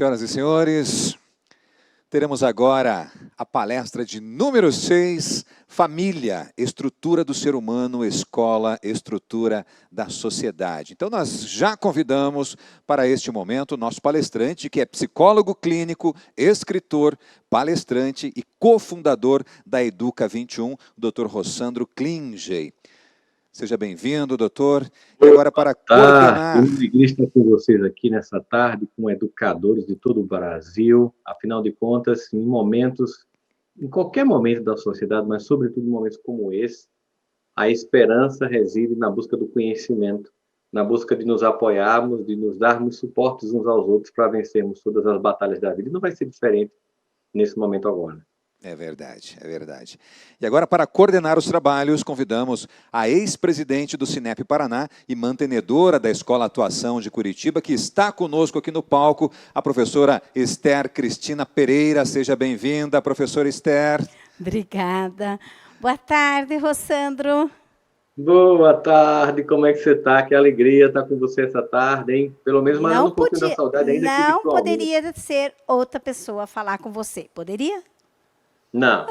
Senhoras e senhores, teremos agora a palestra de número 6, Família, Estrutura do Ser Humano, Escola, Estrutura da Sociedade. Então, nós já convidamos para este momento o nosso palestrante, que é psicólogo clínico, escritor, palestrante e cofundador da Educa 21, o Dr. Rossandro Klinge. Seja bem-vindo, doutor. E agora, para coordenar... Eu alegria estar com vocês aqui nessa tarde, com educadores de todo o Brasil. Afinal de contas, em qualquer momento da sociedade, mas sobretudo em momentos como esse, a esperança reside na busca do conhecimento, na busca de nos apoiarmos, de nos darmos suportes uns aos outros para vencermos todas as batalhas da vida. E não vai ser diferente nesse momento agora. É verdade, é verdade. E agora, para coordenar os trabalhos, convidamos a ex-presidente do Cinep Paraná e mantenedora da Escola Atuação de Curitiba, que está conosco aqui no palco, a professora Esther Cristina Pereira. Seja bem-vinda, professora Esther. Obrigada. Boa tarde, Rossandro. Boa tarde, como é que você está? Que alegria estar com você essa tarde, hein? Pelo menos matando um pouquinho da saudade ainda aqui virtualmente. Não poderia ser outra pessoa falar com você, poderia? Não,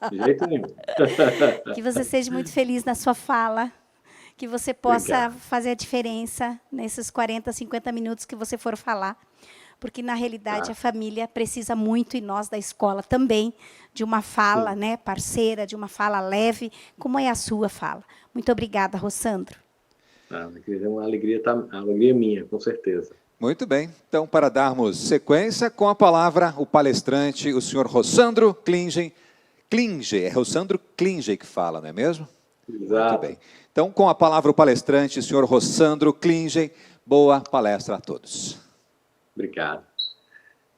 de jeito nenhum. Que você seja muito feliz na sua fala, que você possa fazer a diferença nesses 40, 50 minutos que você for falar, porque, na realidade, a família precisa muito, e nós da escola também, de uma fala, né, parceira, de uma fala leve, como é a sua fala. Muito obrigada, Rossandro. É uma alegria minha, com certeza. Muito bem. Então, para darmos sequência, com a palavra, o palestrante, o senhor Rossandro Klinge. Klinge, é Rossandro Klinge que fala, não é mesmo? Exato. Muito bem. Então, com a palavra, o palestrante, o senhor Rossandro Klinge. Boa palestra a todos. Obrigado.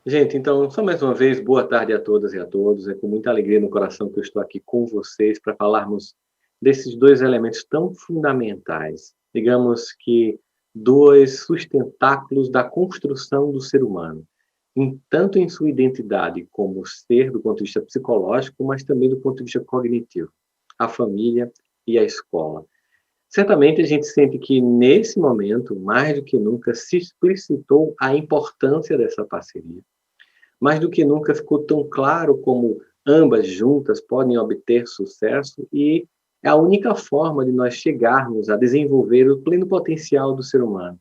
Gente, então, só mais uma vez, boa tarde a todas e a todos. É com muita alegria no coração que eu estou aqui com vocês para falarmos desses dois elementos tão fundamentais. Digamos que dois sustentáculos da construção do ser humano, tanto em sua identidade como ser do ponto de vista psicológico, mas também do ponto de vista cognitivo, a família e a escola. Certamente a gente sente que nesse momento, mais do que nunca, se explicitou a importância dessa parceria. Mais do que nunca ficou tão claro como ambas juntas podem obter sucesso e é a única forma de nós chegarmos a desenvolver o pleno potencial do ser humano.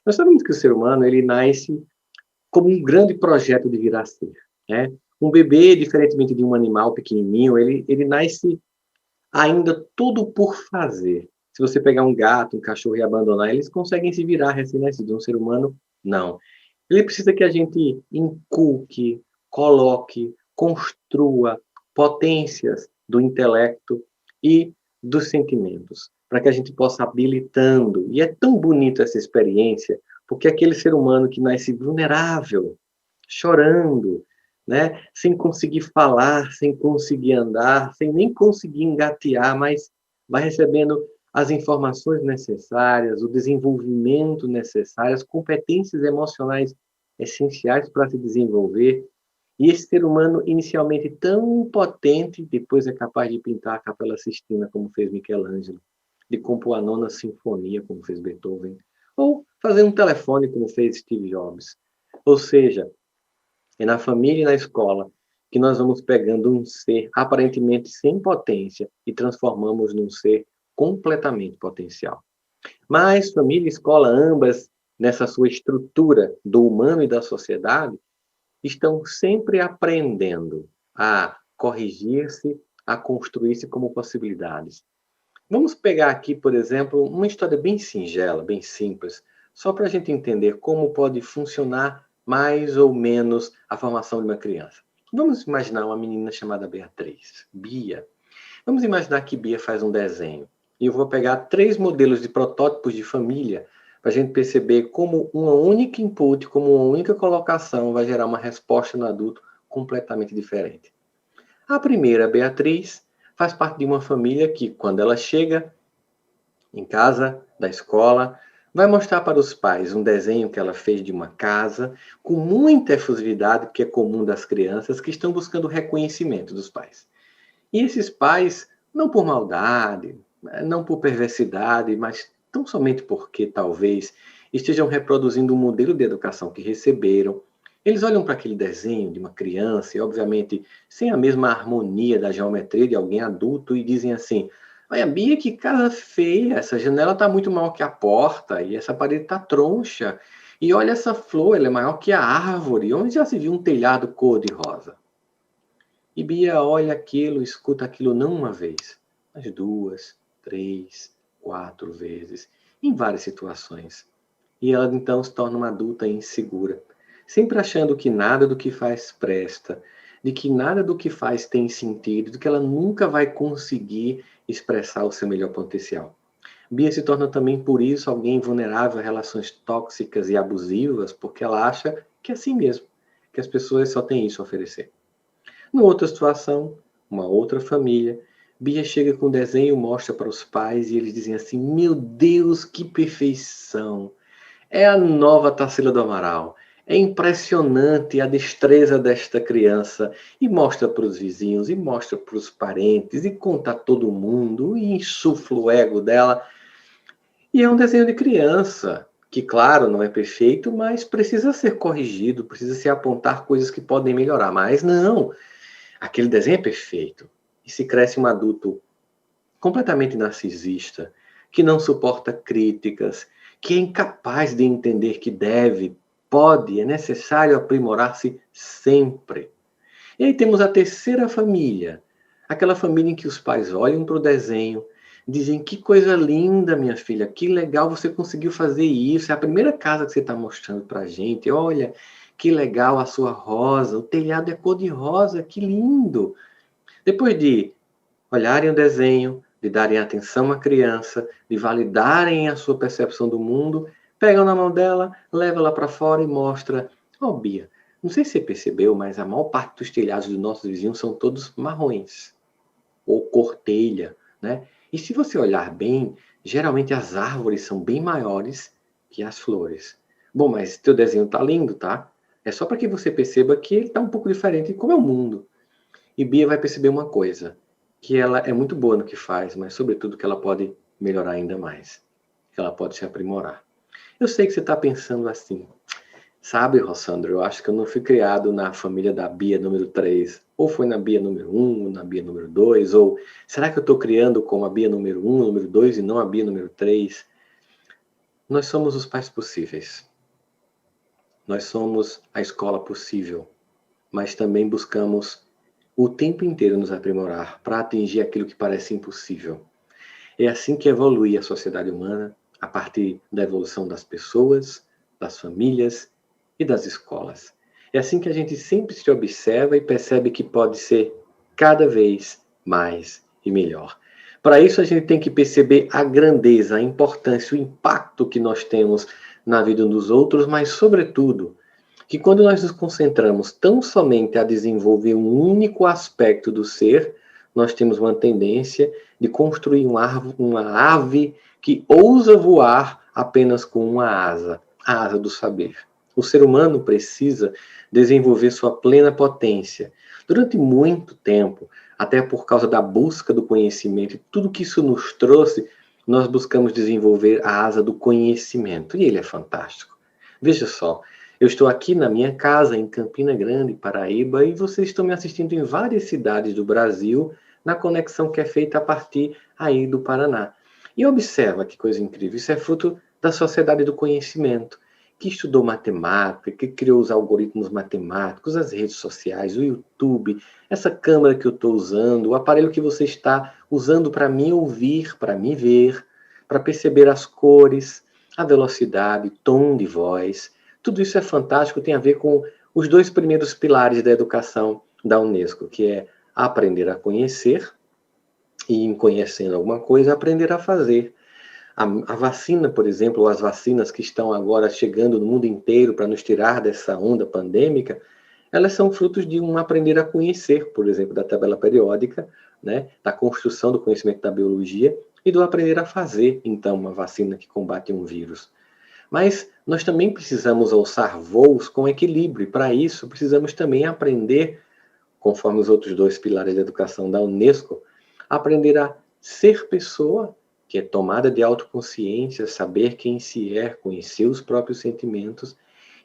Nós sabemos que o ser humano ele nasce como um grande projeto de vir a ser, né? Um bebê, diferentemente de um animal pequenininho, ele nasce ainda tudo por fazer. Se você pegar um gato, um cachorro e abandonar, eles conseguem se virar recém-nascidos. Um ser humano, não. Ele precisa que a gente inculque, coloque, construa potências do intelecto e dos sentimentos, para que a gente possa habilitando. E é tão bonita essa experiência, porque aquele ser humano que nasce vulnerável, chorando, né, sem conseguir falar, sem conseguir andar, sem nem conseguir engatear, mas vai recebendo as informações necessárias, o desenvolvimento necessário, as competências emocionais essenciais para se desenvolver. E esse ser humano, inicialmente tão potente, depois é capaz de pintar a Capela Sistina, como fez Michelangelo, de compor a Nona Sinfonia, como fez Beethoven, ou fazer um telefone, como fez Steve Jobs. Ou seja, é na família e na escola que nós vamos pegando um ser aparentemente sem potência e transformamos num ser completamente potencial. Mas família e escola, ambas, nessa sua estrutura do humano e da sociedade, estão sempre aprendendo a corrigir-se, a construir-se como possibilidades. Vamos pegar aqui, por exemplo, uma história bem singela, bem simples, só para a gente entender como pode funcionar mais ou menos a formação de uma criança. Vamos imaginar uma menina chamada Beatriz, Bia. Vamos imaginar que Bia faz um desenho. E eu vou pegar 3 modelos de protótipos de família para a gente perceber como uma única input, como uma única colocação vai gerar uma resposta no adulto completamente diferente. A primeira, Beatriz, faz parte de uma família que, quando ela chega em casa, da escola, vai mostrar para os pais um desenho que ela fez de uma casa, com muita efusividade, que é comum das crianças, que estão buscando o reconhecimento dos pais. E esses pais, não por maldade, não por perversidade, mas tão somente porque, talvez, estejam reproduzindo um modelo de educação que receberam, Eles olham para aquele desenho de uma criança e, obviamente, sem a mesma harmonia da geometria de alguém adulto e dizem assim: olha, Bia, que casa feia, essa janela está muito maior que a porta e essa parede está troncha. E olha essa flor, ela é maior que a árvore. Onde já se viu um telhado cor-de-rosa? E Bia olha aquilo, escuta aquilo não uma vez, mas 2, 3, 4 vezes, em várias situações. E ela então se torna uma adulta insegura, sempre achando que nada do que faz presta, de que nada do que faz tem sentido, de que ela nunca vai conseguir expressar o seu melhor potencial. Bia se torna também, por isso, alguém vulnerável a relações tóxicas e abusivas, porque ela acha que é assim mesmo, que as pessoas só têm isso a oferecer. Numa outra situação, uma outra família, Bia chega com um desenho e mostra para os pais e eles dizem assim: meu Deus, que perfeição! É a nova Tarsila do Amaral. É impressionante a destreza desta criança. E mostra para os vizinhos, e mostra para os parentes, e conta a todo mundo, e insufla o ego dela. E é um desenho de criança, que, claro, não é perfeito, mas precisa ser corrigido, precisa se apontar coisas que podem melhorar. Mas não, aquele desenho é perfeito. E se cresce um adulto completamente narcisista, que não suporta críticas, que é incapaz de entender que deve, pode, é necessário aprimorar-se sempre. E aí temos a terceira família, aquela família em que os pais olham para o desenho, dizem: que coisa linda, minha filha, que legal você conseguiu fazer isso, é a primeira casa que você está mostrando para a gente, olha, que legal a sua rosa, o telhado é cor de rosa, que lindo. Depois de olharem o desenho, de darem atenção à criança, de validarem a sua percepção do mundo, pegam na mão dela, levam ela para fora e mostra: ó, Bia, não sei se você percebeu, mas a maior parte dos telhados dos nossos vizinhos são todos marrons, ou cor telha, né? E se você olhar bem, geralmente as árvores são bem maiores que as flores. Bom, mas teu desenho tá lindo, tá? É só para que você perceba que ele tá um pouco diferente de como é o mundo. E Bia vai perceber uma coisa, que ela é muito boa no que faz, mas sobretudo que ela pode melhorar ainda mais, que ela pode se aprimorar. Eu sei que você está pensando assim: sabe, Rossandro, eu acho que eu não fui criado na família da Bia número 3, ou foi na Bia número 1, ou na Bia número 2, ou será que eu estou criando como a Bia número 1, número 2 e não a Bia número 3? Nós somos os pais possíveis. Nós somos a escola possível, mas também buscamos o tempo inteiro nos aprimorar para atingir aquilo que parece impossível. É assim que evolui a sociedade humana, a partir da evolução das pessoas, das famílias e das escolas. É assim que a gente sempre se observa e percebe que pode ser cada vez mais e melhor. Para isso, a gente tem que perceber a grandeza, a importância, o impacto que nós temos na vida dos outros, mas, sobretudo, que quando nós nos concentramos tão somente a desenvolver um único aspecto do ser, nós temos uma tendência de construir uma ave que ousa voar apenas com uma asa, a asa do saber. O ser humano precisa desenvolver sua plena potência. Durante muito tempo, até por causa da busca do conhecimento e tudo que isso nos trouxe, nós buscamos desenvolver a asa do conhecimento. E ele é fantástico. Veja só, eu estou aqui na minha casa, em Campina Grande, Paraíba, e vocês estão me assistindo em várias cidades do Brasil, na conexão que é feita a partir aí do Paraná. E observa que coisa incrível, isso é fruto da sociedade do conhecimento, que estudou matemática, que criou os algoritmos matemáticos, as redes sociais, o YouTube, essa câmera que eu estou usando, o aparelho que você está usando para me ouvir, para me ver, para perceber as cores, a velocidade, tom de voz. Tudo isso é fantástico, tem a ver com os dois primeiros pilares da educação da Unesco, que é aprender a conhecer e, em conhecendo alguma coisa, aprender a fazer. A vacina, por exemplo, ou as vacinas que estão agora chegando no mundo inteiro para nos tirar dessa onda pandêmica, elas são frutos de um aprender a conhecer, por exemplo, da tabela periódica, né, da construção do conhecimento da biologia e do aprender a fazer, então, uma vacina que combate um vírus. Mas nós também precisamos alçar voos com equilíbrio, e para isso precisamos também aprender, conforme os outros dois pilares da educação da Unesco, aprender a ser pessoa, que é tomada de autoconsciência, saber quem se é, conhecer os próprios sentimentos,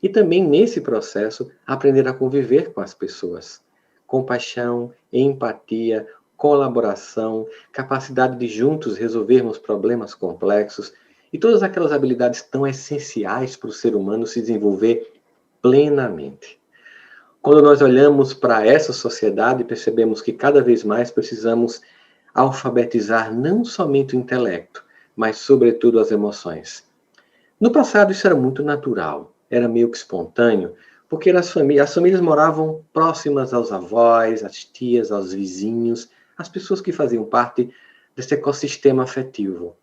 E também, nesse processo, aprender a conviver com as pessoas. Compaixão, empatia, colaboração, capacidade de juntos resolvermos problemas complexos e todas aquelas habilidades tão essenciais para o ser humano se desenvolver plenamente. Quando nós olhamos para essa sociedade, percebemos que cada vez mais precisamos alfabetizar não somente o intelecto, mas sobretudo as emoções. No passado isso era muito natural, era meio que espontâneo, porque as famílias moravam próximas aos avós, às tias, aos vizinhos, às pessoas que faziam parte desse ecossistema afetivo.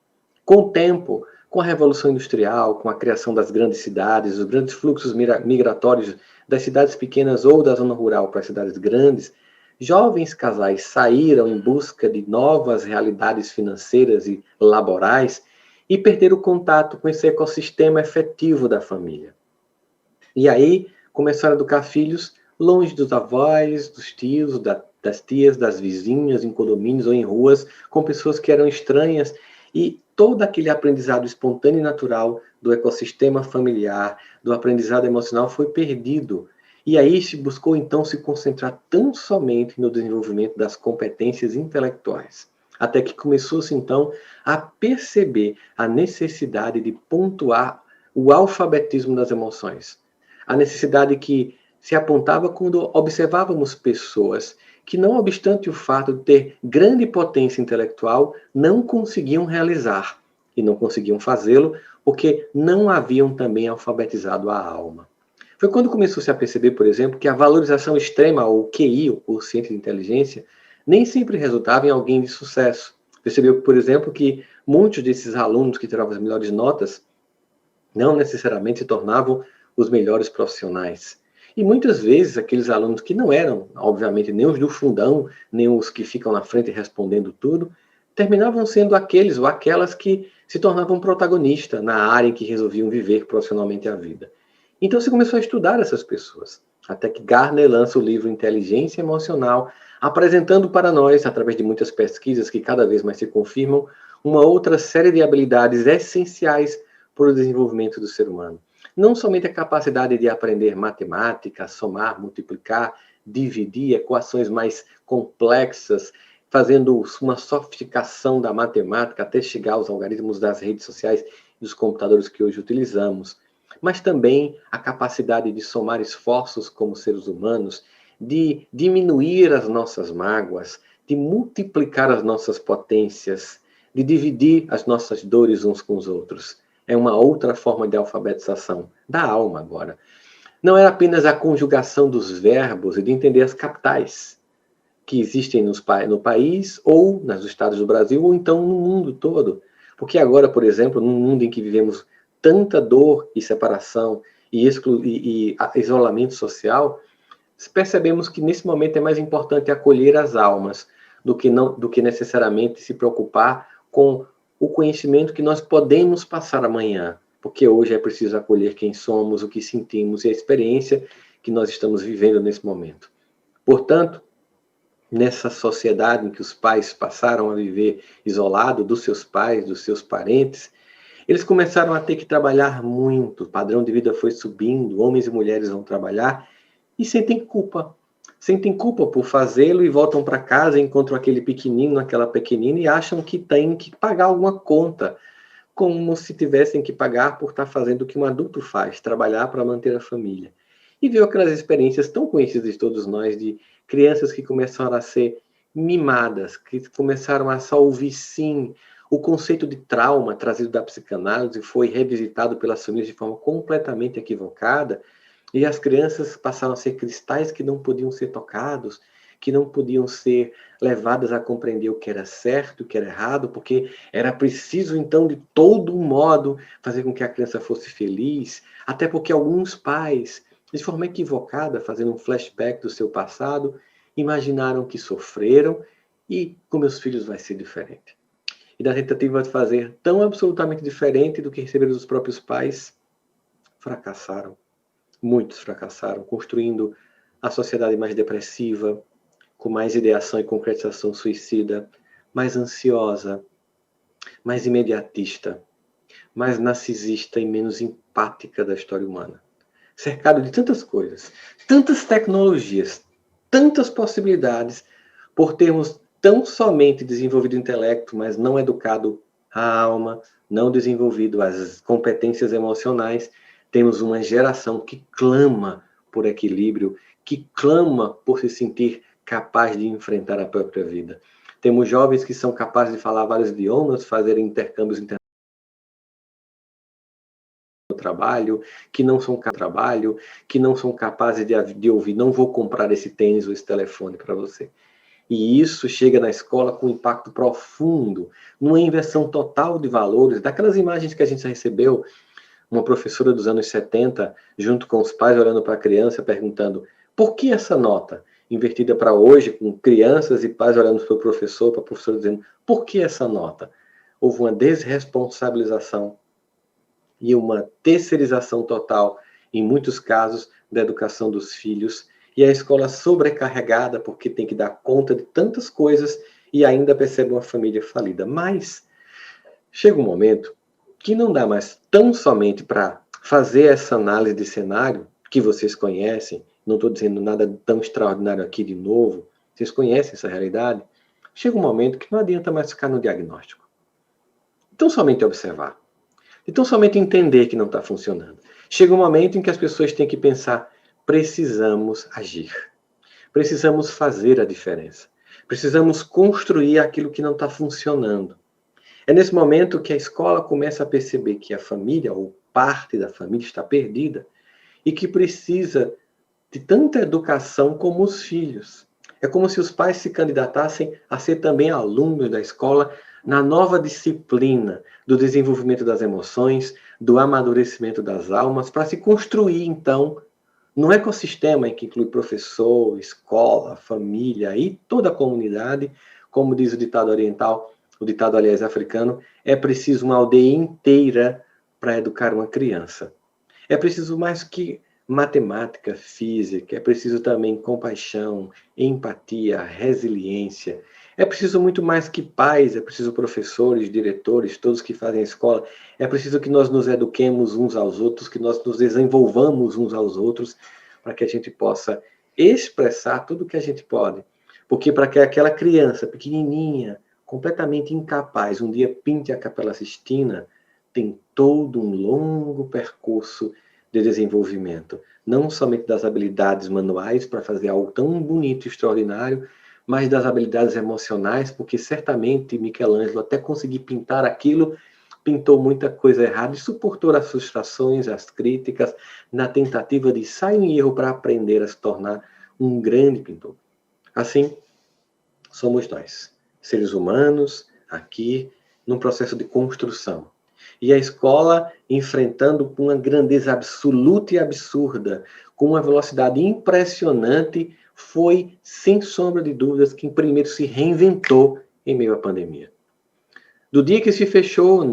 Com o tempo, com a Revolução Industrial, com a criação das grandes cidades, os grandes fluxos migratórios das cidades pequenas ou da zona rural para as cidades grandes, jovens casais saíram em busca de novas realidades financeiras e laborais e perderam o contato com esse ecossistema efetivo da família. E aí começaram a educar filhos longe dos avós, dos tios, das tias, das vizinhas, em condomínios ou em ruas, com pessoas que eram estranhas, e todo aquele aprendizado espontâneo e natural do ecossistema familiar, do aprendizado emocional foi perdido. E aí se buscou então se concentrar tão somente no desenvolvimento das competências intelectuais, até que começou-se então a perceber a necessidade de pontuar o alfabetismo das emoções. A necessidade que se apontava quando observávamos pessoas que, não obstante o fato de ter grande potência intelectual, não conseguiam realizar. E não conseguiam fazê-lo porque não haviam também alfabetizado a alma. Foi quando começou-se a perceber, por exemplo, que a valorização extrema, ou QI, o quociente de inteligência, nem sempre resultava em alguém de sucesso. Percebeu, por exemplo, que muitos desses alunos que tiravam as melhores notas não necessariamente se tornavam os melhores profissionais. E muitas vezes aqueles alunos que não eram, obviamente, nem os do fundão, nem os que ficam na frente respondendo tudo, terminavam sendo aqueles ou aquelas que se tornavam protagonistas na área em que resolviam viver profissionalmente a vida. Então se começou a estudar essas pessoas, até que Gardner lança o livro Inteligência Emocional, apresentando para nós, através de muitas pesquisas que cada vez mais se confirmam, uma outra série de habilidades essenciais para o desenvolvimento do ser humano. Não somente a capacidade de aprender matemática, somar, multiplicar, dividir, equações mais complexas, fazendo uma sofisticação da matemática até chegar aos algoritmos das redes sociais e dos computadores que hoje utilizamos, mas também a capacidade de somar esforços como seres humanos, de diminuir as nossas mágoas, de multiplicar as nossas potências, de dividir as nossas dores uns com os outros. É uma outra forma de alfabetização da alma agora. Não é apenas a conjugação dos verbos e de entender as capitais que existem no país ou nos estados do Brasil ou então no mundo todo. Porque agora, por exemplo, num mundo em que vivemos tanta dor e separação e isolamento social, percebemos que nesse momento é mais importante acolher as almas do que necessariamente se preocupar com o conhecimento que nós podemos passar amanhã, porque hoje é preciso acolher quem somos, o que sentimos e a experiência que nós estamos vivendo nesse momento. Portanto, nessa sociedade em que os pais passaram a viver isolados dos seus pais, dos seus parentes, eles começaram a ter que trabalhar muito, o padrão de vida foi subindo, homens e mulheres vão trabalhar e sentem culpa. Sentem culpa por fazê-lo e voltam para casa, encontram aquele pequenino, aquela pequenina e acham que têm que pagar alguma conta, como se tivessem que pagar por estar fazendo o que um adulto faz, trabalhar para manter a família. E viu aquelas experiências tão conhecidas de todos nós, de crianças que começaram a ser mimadas, que começaram a só ouvir sim. O conceito de trauma trazido da psicanálise foi revisitado pelas famílias de forma completamente equivocada, e as crianças passaram a ser cristais que não podiam ser tocados, que não podiam ser levadas a compreender o que era certo, o que era errado, porque era preciso, então, de todo modo, fazer com que a criança fosse feliz, até porque alguns pais, de forma equivocada, fazendo um flashback do seu passado, imaginaram que sofreram e com meus filhos vai ser diferente. E da tentativa de fazer tão absolutamente diferente do que receberam dos próprios pais, fracassaram. Muitos fracassaram, construindo a sociedade mais depressiva, com mais ideação e concretização suicida, mais ansiosa, mais imediatista, mais narcisista e menos empática da história humana. cercado de tantas coisas, tantas tecnologias, tantas possibilidades, por termos tão somente desenvolvido o intelecto, mas não educado a alma, não desenvolvido as competências emocionais, temos uma geração que clama por equilíbrio, que clama por se sentir capaz de enfrentar a própria vida. Temos jovens que são capazes de falar vários idiomas, fazer intercâmbios internacionais no trabalho, que não são capazes de ouvir, não vou comprar esse tênis ou esse telefone para você. E isso chega na escola com um impacto profundo, numa inversão total de valores, daquelas imagens que a gente já recebeu, uma professora dos anos 70, junto com os pais olhando para a criança, perguntando por que essa nota? Invertida para hoje, com crianças e pais olhando para o professor, para a professora dizendo, por que essa nota? Houve uma desresponsabilização e uma terceirização total, em muitos casos, da educação dos filhos, e a escola sobrecarregada porque tem que dar conta de tantas coisas e ainda percebe uma família falida. Mas chega um momento que não dá mais tão somente para fazer essa análise de cenário, que vocês conhecem, não estou dizendo nada tão extraordinário aqui de novo, vocês conhecem essa realidade, chega um momento que não adianta mais ficar no diagnóstico. Então somente observar. Então somente entender que não está funcionando. Chega um momento em que as pessoas têm que pensar, precisamos agir. Precisamos fazer a diferença. Precisamos construir aquilo que não está funcionando. É nesse momento que a escola começa a perceber que a família, ou parte da família, está perdida e que precisa de tanta educação como os filhos. É como se os pais se candidatassem a ser também alunos da escola na nova disciplina do desenvolvimento das emoções, do amadurecimento das almas, para se construir, então, num ecossistema em que inclui professor, escola, família e toda a comunidade, como diz o ditado oriental, o ditado, aliás, africano, é preciso uma aldeia inteira para educar uma criança. É preciso mais que matemática, física, é preciso também compaixão, empatia, resiliência. É preciso muito mais que pais, é preciso professores, diretores, todos que fazem a escola. É preciso que nós nos eduquemos uns aos outros, que nós nos desenvolvamos uns aos outros, para que a gente possa expressar tudo o que a gente pode. Porque para que aquela criança pequenininha, completamente incapaz, um dia pinte a Capela Sistina, tem todo um longo percurso de desenvolvimento, não somente das habilidades manuais para fazer algo tão bonito e extraordinário, mas das habilidades emocionais, porque certamente Michelangelo, até conseguir pintar aquilo, pintou muita coisa errada e suportou as frustrações, as críticas, na tentativa de sair em erro para aprender a se tornar um grande pintor. Assim, somos nós, seres humanos, aqui, num processo de construção. E a escola enfrentando uma grandeza absoluta e absurda, com uma velocidade impressionante, foi, sem sombra de dúvidas, quem primeiro se reinventou em meio à pandemia. Do dia que se fechou,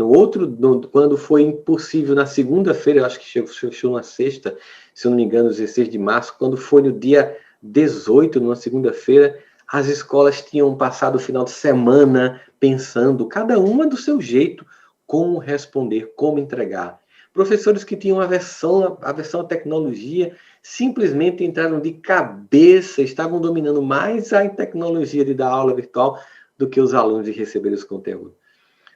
quando foi impossível, na segunda-feira, eu acho que fechou na sexta, se eu não me engano, 16 de março, quando foi no dia 18, numa segunda-feira, as escolas tinham passado o final de semana pensando, cada uma do seu jeito, como responder, como entregar. Professores que tinham aversão à tecnologia simplesmente entraram de cabeça, estavam dominando mais a tecnologia de dar aula virtual do que os alunos de receber os conteúdos.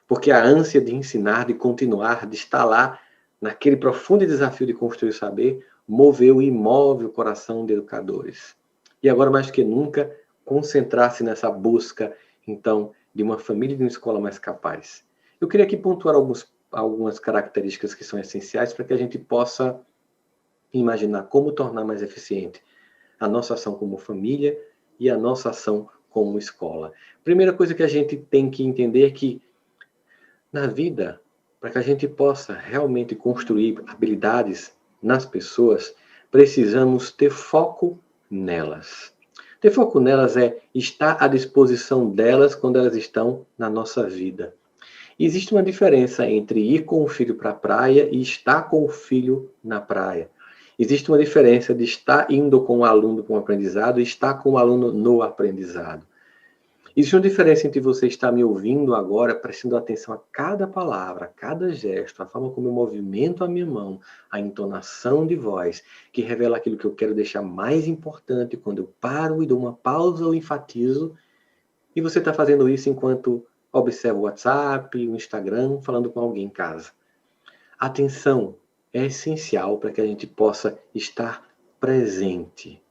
Porque a ânsia de ensinar, de continuar, de estar lá, naquele profundo desafio de construir o saber, moveu e move o coração de educadores. E agora, mais que nunca, concentrar-se nessa busca, então, de uma família e de uma escola mais capaz. Eu queria aqui pontuar algumas características que são essenciais para que a gente possa imaginar como tornar mais eficiente a nossa ação como família e a nossa ação como escola. Primeira coisa que a gente tem que entender é que, na vida, para que a gente possa realmente construir habilidades nas pessoas, precisamos ter foco nelas. Ter foco nelas é estar à disposição delas quando elas estão na nossa vida. Existe uma diferença entre ir com o filho para a praia e estar com o filho na praia. Existe uma diferença de estar indo com o aluno para um aprendizado e estar com o aluno no aprendizado. Existe uma diferença entre você estar me ouvindo agora, prestando atenção a cada palavra, a cada gesto, a forma como eu movimento a minha mão, a entonação de voz, que revela aquilo que eu quero deixar mais importante quando eu paro e dou uma pausa ou enfatizo, e você está fazendo isso enquanto observa o WhatsApp, o Instagram, falando com alguém em casa. A atenção é essencial para que a gente possa estar presente.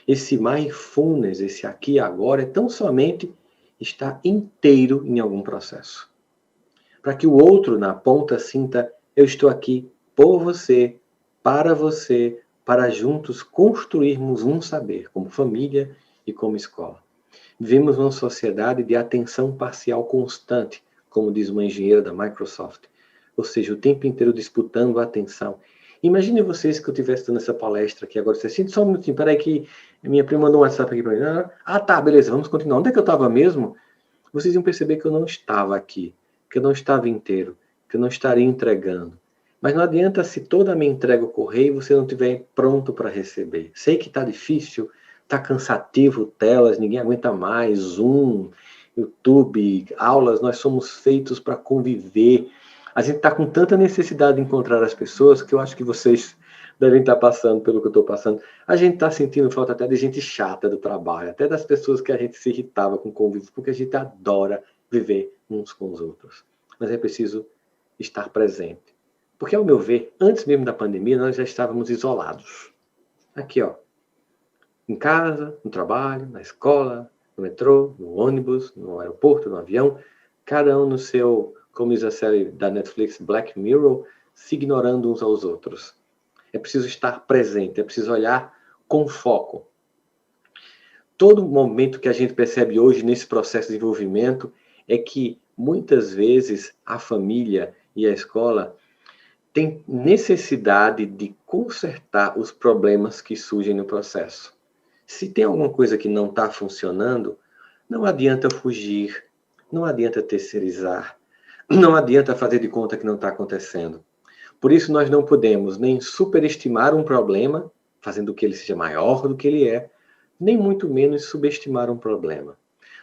Esse mindfulness, esse aqui e agora, é tão somente estar inteiro em algum processo. Para que o outro, na ponta, sinta, eu estou aqui por você, para juntos construirmos um saber, como família e como escola. Vivemos numa sociedade de atenção parcial constante, como diz uma engenheira da Microsoft. Ou seja, o tempo inteiro disputando a atenção. Imagine vocês que eu estivesse dando essa palestra aqui agora. Você sente só um minutinho, peraí que minha prima mandou um WhatsApp aqui para mim. Ah, tá, beleza, vamos continuar. Onde é que eu estava mesmo? Vocês iam perceber que eu não estava aqui, que eu não estava inteiro, que eu não estaria entregando. Mas não adianta se toda a minha entrega ocorrer e você não estiver pronto para receber. Sei que está difícil, está cansativo, telas, ninguém aguenta mais, Zoom, YouTube, aulas, nós somos feitos para conviver. A gente está com tanta necessidade de encontrar as pessoas que eu acho que vocês devem estar passando pelo que eu estou passando. A gente está sentindo falta até de gente chata do trabalho, até das pessoas que a gente se irritava com convívio, porque a gente adora viver uns com os outros. Mas é preciso estar presente. Porque, ao meu ver, antes mesmo da pandemia, nós já estávamos isolados. Aqui, ó. Em casa, no trabalho, na escola, no metrô, no ônibus, no aeroporto, no avião, cada um no seu, como diz a série da Netflix, Black Mirror, se ignorando uns aos outros. É preciso estar presente, é preciso olhar com foco. Todo momento que a gente percebe hoje nesse processo de desenvolvimento é que, muitas vezes, a família e a escola têm necessidade de consertar os problemas que surgem no processo. Se tem alguma coisa que não está funcionando, não adianta fugir, não adianta terceirizar, não adianta fazer de conta que não está acontecendo. Por isso nós não podemos nem superestimar um problema, fazendo que ele seja maior do que ele é, nem muito menos subestimar um problema.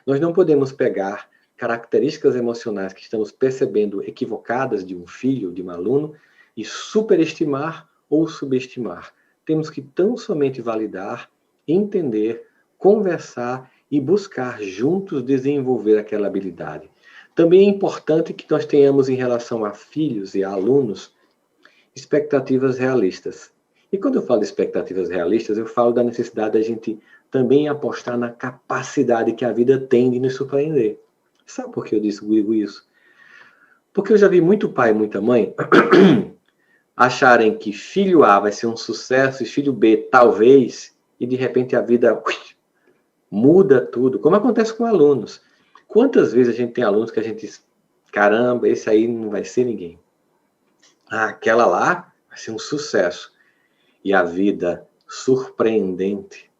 Nós não podemos pegar características emocionais que estamos percebendo equivocadas de um filho, de um aluno, e superestimar ou subestimar. Temos que tão somente validar, entender, conversar e buscar juntos desenvolver aquela habilidade. Também é importante que nós tenhamos em relação a filhos e a alunos expectativas realistas. E quando eu falo de expectativas realistas, eu falo da necessidade da gente também apostar na capacidade que a vida tem de nos surpreender. Sabe por que eu digo isso? Porque eu já vi muito pai e muita mãe acharem que filho A vai ser um sucesso e filho B talvez, e de repente a vida muda tudo, como acontece com alunos. Quantas vezes a gente tem alunos que a gente diz, caramba, esse aí não vai ser ninguém. Ah, aquela lá vai ser um sucesso. E a vida surpreendente,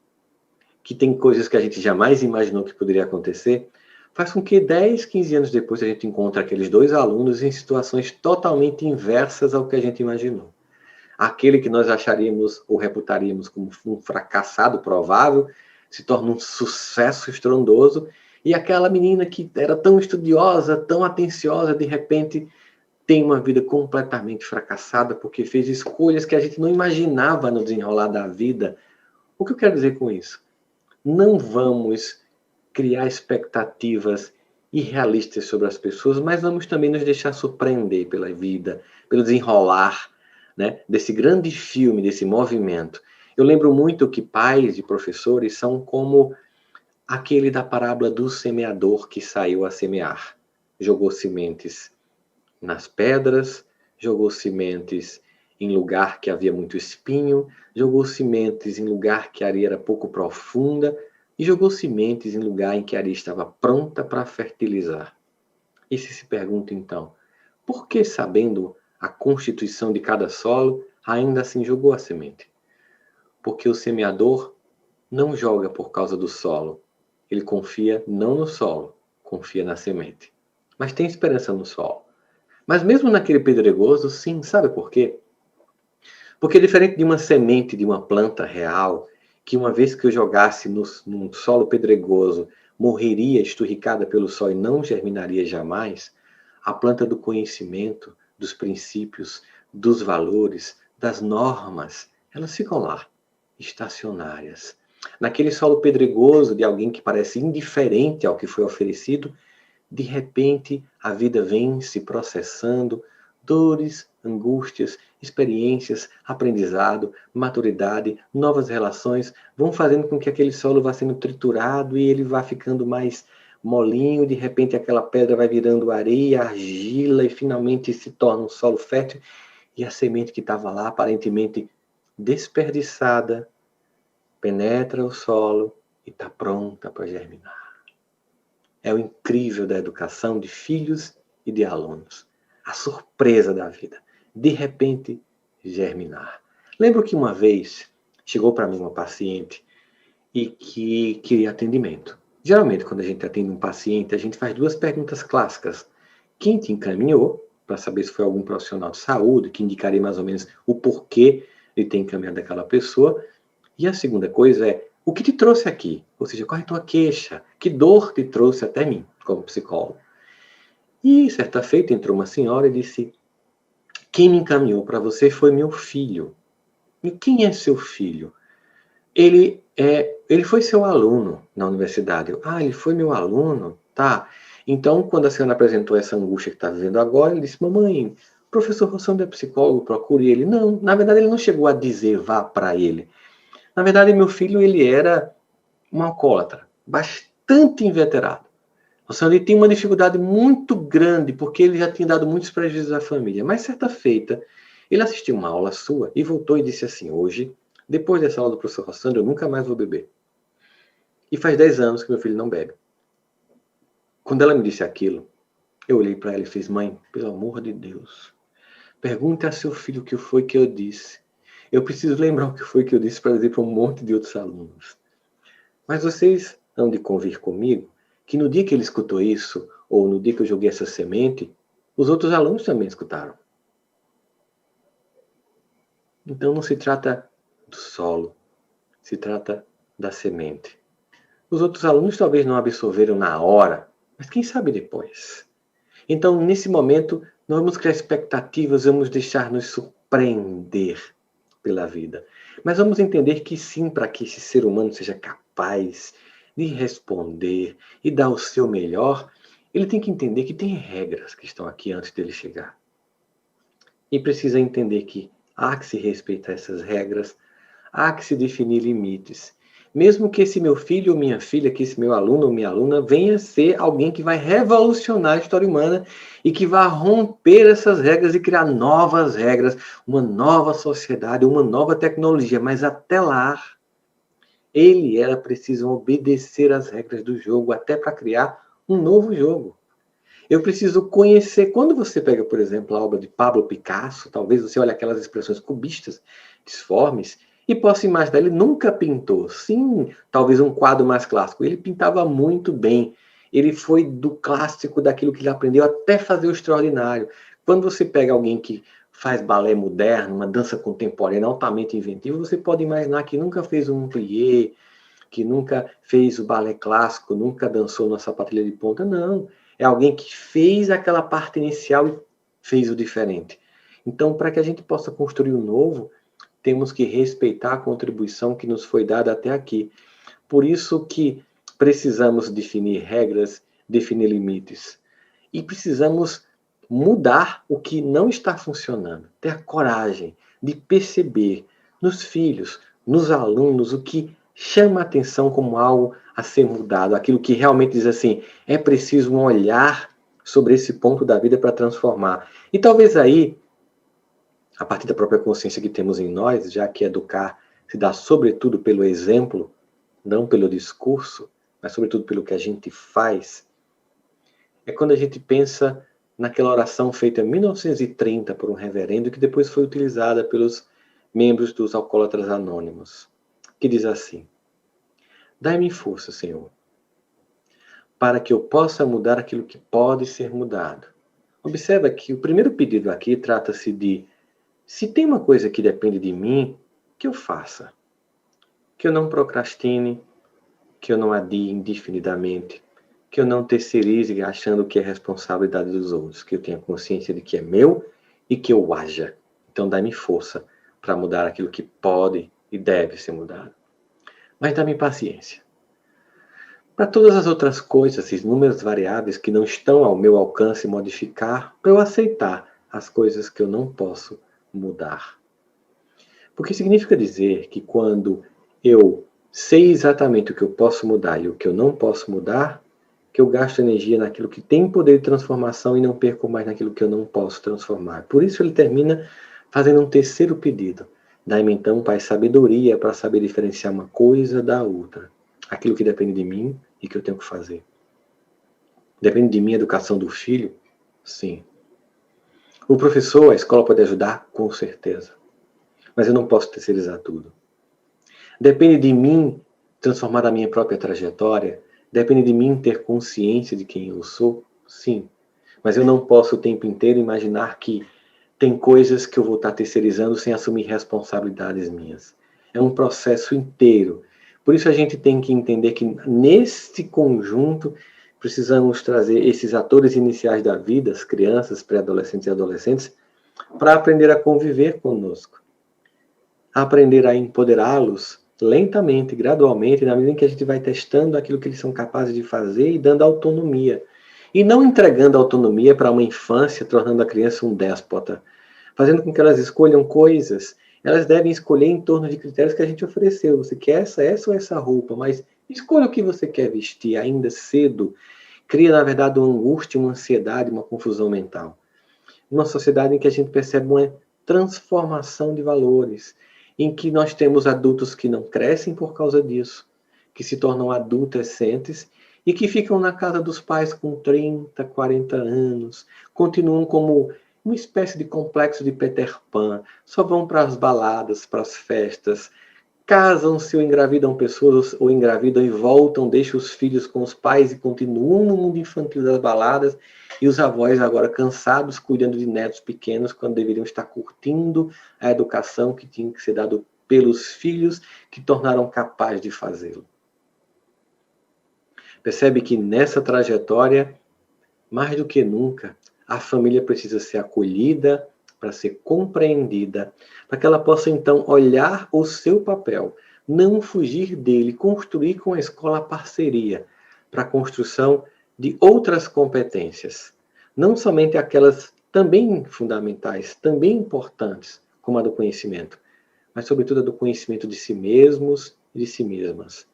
que tem coisas que a gente jamais imaginou que poderia acontecer, faz com que 10, 15 anos depois a gente encontre aqueles dois alunos em situações totalmente inversas ao que a gente imaginou. Aquele que nós acharíamos ou reputaríamos como um fracassado provável, se torna um sucesso estrondoso, e aquela menina que era tão estudiosa, tão atenciosa, de repente tem uma vida completamente fracassada porque fez escolhas que a gente não imaginava no desenrolar da vida. O que eu quero dizer com isso? Não vamos criar expectativas irrealistas sobre as pessoas, mas vamos também nos deixar surpreender pela vida, pelo desenrolar, né, desse grande filme, desse movimento. Eu lembro muito que pais e professores são como aquele da parábola do semeador que saiu a semear. Jogou sementes nas pedras, jogou sementes em lugar que havia muito espinho, jogou sementes em lugar que a areia era pouco profunda e jogou sementes em lugar em que a areia estava pronta para fertilizar. E se pergunta então, por que, sabendo a constituição de cada solo, ainda assim jogou a semente? Porque o semeador não joga por causa do solo. Ele confia não no solo, confia na semente. Mas tem esperança no solo. Mas mesmo naquele pedregoso, sim, sabe por quê? Porque diferente de uma semente de uma planta real, que uma vez que eu jogasse num solo pedregoso, morreria esturricada pelo sol e não germinaria jamais, a planta do conhecimento, dos princípios, dos valores, das normas, elas ficam lá, estacionárias. Naquele solo pedregoso de alguém que parece indiferente ao que foi oferecido, de repente a vida vem se processando, dores, angústias, experiências, aprendizado, maturidade, novas relações, vão fazendo com que aquele solo vá sendo triturado e ele vá ficando mais molinho, de repente aquela pedra vai virando areia, argila e finalmente se torna um solo fértil e a semente que estava lá aparentemente desperdiçada penetra o solo e está pronta para germinar. É o incrível da educação de filhos e de alunos. A surpresa da vida. De repente, germinar. Lembro que uma vez chegou para mim uma paciente e que queria atendimento. Geralmente, quando a gente atende um paciente, a gente faz duas perguntas clássicas. Quem te encaminhou, para saber se foi algum profissional de saúde, que indicaria mais ou menos o porquê de ter encaminhado aquela pessoa. E a segunda coisa é, o que te trouxe aqui? Ou seja, qual é a tua queixa? Que dor te trouxe até mim, como psicólogo? E certa feita entrou uma senhora e disse, quem me encaminhou para você foi meu filho. E quem é seu filho? Ele foi seu aluno na universidade. Ele foi meu aluno? Tá. Então, quando a senhora apresentou essa angústia que está vivendo agora, ele disse, mamãe, o professor Rossandro é psicólogo, procure ele. Não, na verdade ele não chegou a dizer vá para ele. Na verdade, meu filho ele era um alcoólatra, bastante inveterado. Ou seja, ele tinha uma dificuldade muito grande, porque ele já tinha dado muitos prejuízos à família. Mas, certa feita, ele assistiu uma aula sua e voltou e disse assim, hoje, depois dessa aula do professor Rossandro, eu nunca mais vou beber. E faz 10 anos que meu filho não bebe. Quando ela me disse aquilo, eu olhei para ela e fiz, mãe, pelo amor de Deus, pergunte a seu filho o que foi que eu disse. Eu preciso lembrar o que foi que eu disse para dizer para um monte de outros alunos. Mas vocês hão de convir comigo que no dia que ele escutou isso, ou no dia que eu joguei essa semente, os outros alunos também escutaram. Então não se trata do solo, se trata da semente. Os outros alunos talvez não absorveram na hora, mas quem sabe depois. Então, nesse momento, nós vamos criar expectativas, vamos deixar nos surpreender pela vida. Mas vamos entender que sim, para que esse ser humano seja capaz de responder e dar o seu melhor, ele tem que entender que tem regras que estão aqui antes dele chegar. E precisa entender que há que se respeitar essas regras, há que se definir limites. Mesmo que esse meu filho ou minha filha, que esse meu aluno ou minha aluna venha ser alguém que vai revolucionar a história humana e que vai romper essas regras e criar novas regras, uma nova sociedade, uma nova tecnologia. Mas até lá, ele e ela precisam obedecer às regras do jogo até para criar um novo jogo. Eu preciso conhecer, quando você pega, por exemplo, a obra de Pablo Picasso, talvez você olhe aquelas expressões cubistas, disformes, e possa imaginar, ele nunca pintou. Sim, talvez um quadro mais clássico. Ele pintava muito bem. Ele foi do clássico, daquilo que ele aprendeu, até fazer o extraordinário. Quando você pega alguém que faz balé moderno, uma dança contemporânea altamente inventiva, você pode imaginar que nunca fez um plié, que nunca fez o balé clássico, nunca dançou na sapatilha de ponta. Não. É alguém que fez aquela parte inicial e fez o diferente. Então, para que a gente possa construir o novo, temos que respeitar a contribuição que nos foi dada até aqui. Por isso que precisamos definir regras, definir limites. E precisamos mudar o que não está funcionando. Ter a coragem de perceber nos filhos, nos alunos, o que chama a atenção como algo a ser mudado. Aquilo que realmente diz assim, é preciso um olhar sobre esse ponto da vida para transformar. E talvez aí, a partir da própria consciência que temos em nós, já que educar se dá sobretudo pelo exemplo, não pelo discurso, mas sobretudo pelo que a gente faz, é quando a gente pensa naquela oração feita em 1930 por um reverendo, que depois foi utilizada pelos membros dos Alcoólatras Anônimos, que diz assim, dai-me força, Senhor, para que eu possa mudar aquilo que pode ser mudado. Observa que o primeiro pedido aqui trata-se de se tem uma coisa que depende de mim, que eu faça. Que eu não procrastine, que eu não adie indefinidamente, que eu não terceirize achando que é responsabilidade dos outros, que eu tenha consciência de que é meu e que eu haja. Então dá-me força para mudar aquilo que pode e deve ser mudado. Mas dá-me paciência. Para todas as outras coisas, inúmeras variáveis que não estão ao meu alcance modificar, para eu aceitar as coisas que eu não posso mudar. Porque significa dizer que quando eu sei exatamente o que eu posso mudar e o que eu não posso mudar, que eu gasto energia naquilo que tem poder de transformação e não perco mais naquilo que eu não posso transformar. Por isso ele termina fazendo um terceiro pedido. Dai-me então, Pai, sabedoria para saber diferenciar uma coisa da outra. Aquilo que depende de mim e que eu tenho que fazer. Depende de mim a educação do filho? Sim. O professor, a escola pode ajudar? Com certeza. Mas eu não posso terceirizar tudo. Depende de mim transformar a minha própria trajetória? Depende de mim ter consciência de quem eu sou? Sim. Mas eu não posso o tempo inteiro imaginar que tem coisas que eu vou estar terceirizando sem assumir responsabilidades minhas. É um processo inteiro. Por isso a gente tem que entender que neste conjunto precisamos trazer esses atores iniciais da vida, as crianças, pré-adolescentes e adolescentes, para aprender a conviver conosco. Aprender a empoderá-los lentamente, gradualmente, na medida em que a gente vai testando aquilo que eles são capazes de fazer e dando autonomia. E não entregando autonomia para uma infância, tornando a criança um déspota. Fazendo com que elas escolham coisas. Elas devem escolher em torno de critérios que a gente ofereceu. Você quer essa ou essa roupa, mas escolha o que você quer vestir ainda cedo. Cria, na verdade, uma angústia, uma ansiedade, uma confusão mental. Uma sociedade em que a gente percebe uma transformação de valores, em que nós temos adultos que não crescem por causa disso, que se tornam adolescentes e que ficam na casa dos pais com 30, 40 anos, continuam como uma espécie de complexo de Peter Pan, só vão para as baladas, para as festas, casam-se ou engravidam pessoas, ou engravidam e voltam, deixam os filhos com os pais e continuam no mundo infantil das baladas, e os avós agora cansados, cuidando de netos pequenos, quando deveriam estar curtindo a educação que tinha que ser dada pelos filhos, que tornaram capaz de fazê-lo. Percebe que nessa trajetória, mais do que nunca, a família precisa ser acolhida, para ser compreendida, para que ela possa então olhar o seu papel, não fugir dele, construir com a escola a parceria para a construção de outras competências, não somente aquelas também fundamentais, também importantes, como a do conhecimento, mas sobretudo a do conhecimento de si mesmos e de si mesmas.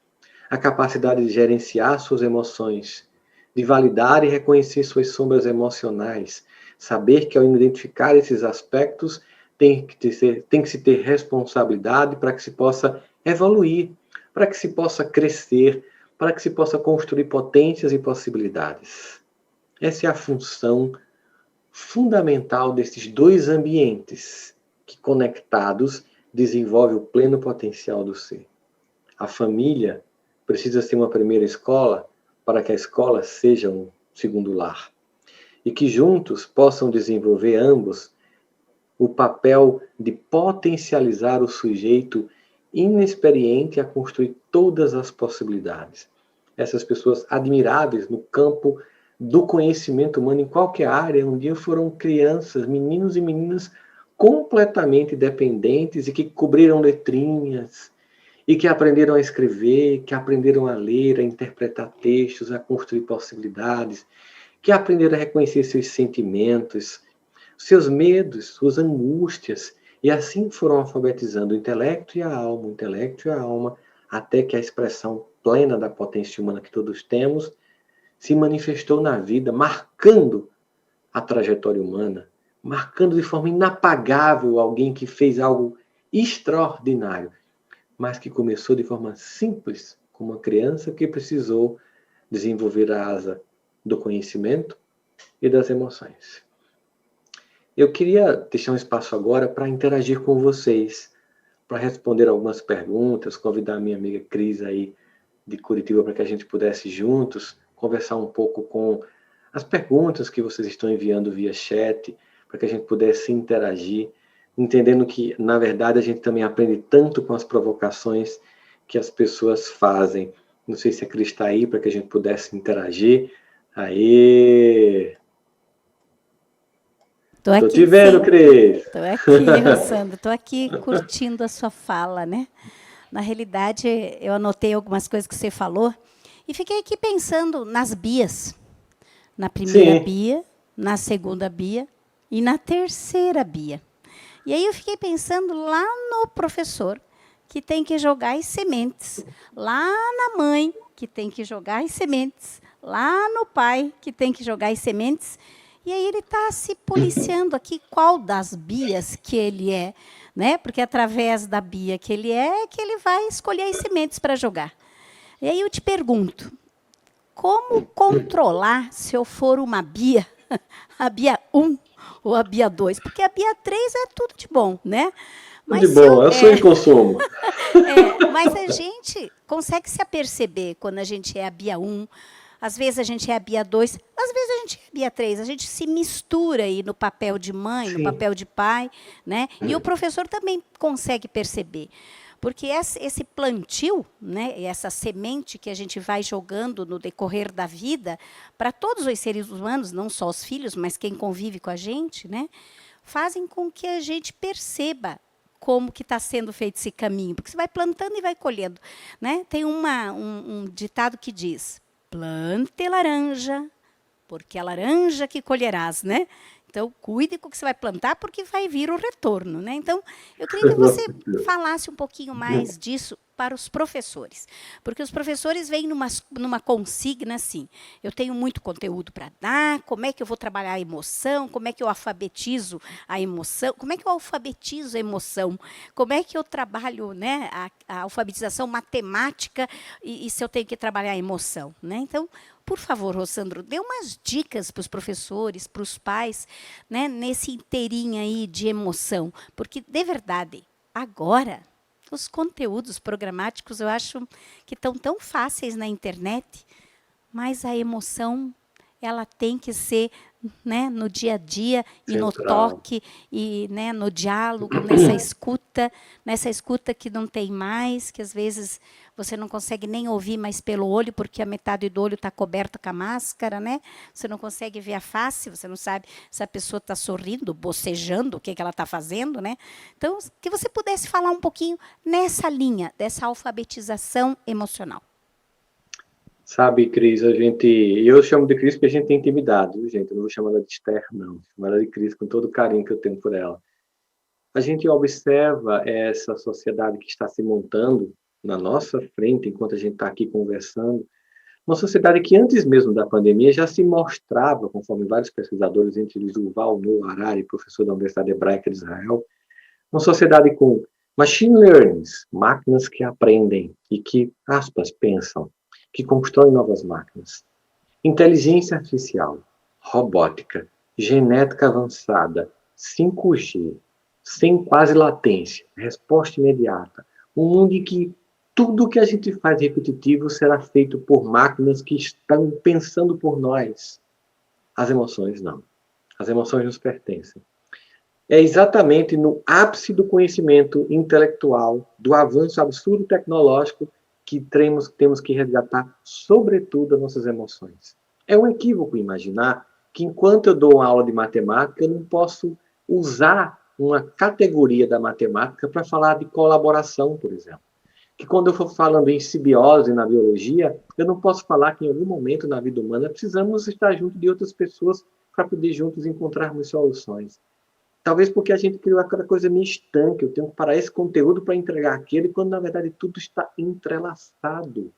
A capacidade de gerenciar suas emoções, de validar e reconhecer suas sombras emocionais, saber que ao identificar esses aspectos tem que se ter responsabilidade para que se possa evoluir, para que se possa crescer, para que se possa construir potências e possibilidades. Essa é a função fundamental desses dois ambientes que, conectados, desenvolvem o pleno potencial do ser. A família precisa ser uma primeira escola para que a escola seja um segundo lar. E que juntos possam desenvolver ambos o papel de potencializar o sujeito inexperiente a construir todas as possibilidades. Essas pessoas admiráveis no campo do conhecimento humano, em qualquer área, um dia foram crianças, meninos e meninas completamente dependentes e que cobriram letrinhas, e que aprenderam a escrever, que aprenderam a ler, a interpretar textos, a construir possibilidades, que aprenderam a reconhecer seus sentimentos, seus medos, suas angústias, e assim foram alfabetizando o intelecto e a alma, até que a expressão plena da potência humana que todos temos se manifestou na vida, marcando a trajetória humana, marcando de forma inapagável alguém que fez algo extraordinário, mas que começou de forma simples, como uma criança que precisou desenvolver a asa do conhecimento e das emoções. Eu queria deixar um espaço agora para interagir com vocês, para responder algumas perguntas, convidar a minha amiga Cris aí de Curitiba para que a gente pudesse juntos conversar um pouco com as perguntas que vocês estão enviando via chat, para que a gente pudesse interagir, entendendo que, na verdade, a gente também aprende tanto com as provocações que as pessoas fazem. Não sei se a Cris está aí para que a gente pudesse interagir. Aí. Tô te vendo, Cris. Estou aqui, Rossandro, estou aqui curtindo a sua fala, né? Na realidade, eu anotei algumas coisas que você falou e fiquei aqui pensando nas bias. Na primeira Sim. bia, na segunda bia e na terceira bia. E aí eu fiquei pensando lá no professor, que tem que jogar as sementes, lá na mãe, que tem que jogar as sementes, lá no pai, que tem que jogar as sementes. E aí ele está se policiando aqui qual das bias que ele é, né? Porque através da bia que ele é que ele vai escolher as sementes para jogar. E aí eu te pergunto, como controlar se eu for uma bia, a bia 1 ou a bia 2? Porque a bia 3 é tudo de bom, né? Mas de bom, eu sou em consumo. Mas a gente consegue se aperceber quando a gente é a bia 1, às vezes a gente é a bia 2, às vezes a gente é a bia 3, a gente se mistura aí no papel de mãe, no papel de pai, né? E o professor também consegue perceber. Porque esse plantio, né, essa semente que a gente vai jogando no decorrer da vida, para todos os seres humanos, não só os filhos, mas quem convive com a gente, né, fazem com que a gente perceba como que está sendo feito esse caminho. Porque você vai plantando e vai colhendo. Né? Tem um ditado que diz, plante laranja, porque é laranja que colherás, né? Então, cuide com o que você vai plantar, porque vai vir o retorno, né? Então, eu queria que você falasse um pouquinho mais disso para os professores. Porque os professores vêm numa consigna assim, eu tenho muito conteúdo para dar, como é que eu vou trabalhar a emoção, como é que eu alfabetizo a emoção, como é que eu alfabetizo a emoção, como é que eu trabalho, né, a alfabetização matemática e se eu tenho que trabalhar a emoção, né? Então, por favor, Rossandro, dê umas dicas para os professores, para os pais, né, nesse inteirinho aí de emoção. Porque, de verdade, agora, os conteúdos programáticos eu acho que estão tão fáceis na internet, mas a emoção ela tem que ser, né, no dia a dia e no toque e, né, no diálogo, nessa escuta que não tem mais, que às vezes você não consegue nem ouvir mais pelo olho, porque a metade do olho está coberta com a máscara, né? Você não consegue ver a face, você não sabe se a pessoa está sorrindo, bocejando, o que ela está fazendo, né? Então, que você pudesse falar um pouquinho nessa linha, dessa alfabetização emocional. Sabe, Cris, eu chamo de Cris porque a gente tem intimidade, viu, gente? Eu não vou chamar ela de Esther, não. Vou chamar ela de Cris com todo o carinho que eu tenho por ela. A gente observa essa sociedade que está se montando na nossa frente, enquanto a gente está aqui conversando, uma sociedade que antes mesmo da pandemia já se mostrava, conforme vários pesquisadores, entre eles Yuval Noah Harari, professor da Universidade Hebraica de Israel, uma sociedade com machine learning, máquinas que aprendem e que, aspas, pensam, que constroem novas máquinas. Inteligência artificial, robótica, genética avançada, 5G, sem quase latência, resposta imediata. Um mundo em que tudo que a gente faz repetitivo será feito por máquinas que estão pensando por nós. As emoções não. As emoções nos pertencem. É exatamente no ápice do conhecimento intelectual, do avanço absurdo tecnológico, que temos que resgatar, sobretudo, as nossas emoções. É um equívoco imaginar que, enquanto eu dou uma aula de matemática, eu não posso usar uma categoria da matemática para falar de colaboração, por exemplo. Que quando eu for falando em simbiose na biologia, eu não posso falar que em algum momento na vida humana precisamos estar junto de outras pessoas para poder juntos encontrarmos soluções. Talvez porque a gente criou aquela coisa meio estanque, eu tenho que parar esse conteúdo para entregar aquele, quando na verdade tudo está entrelaçado.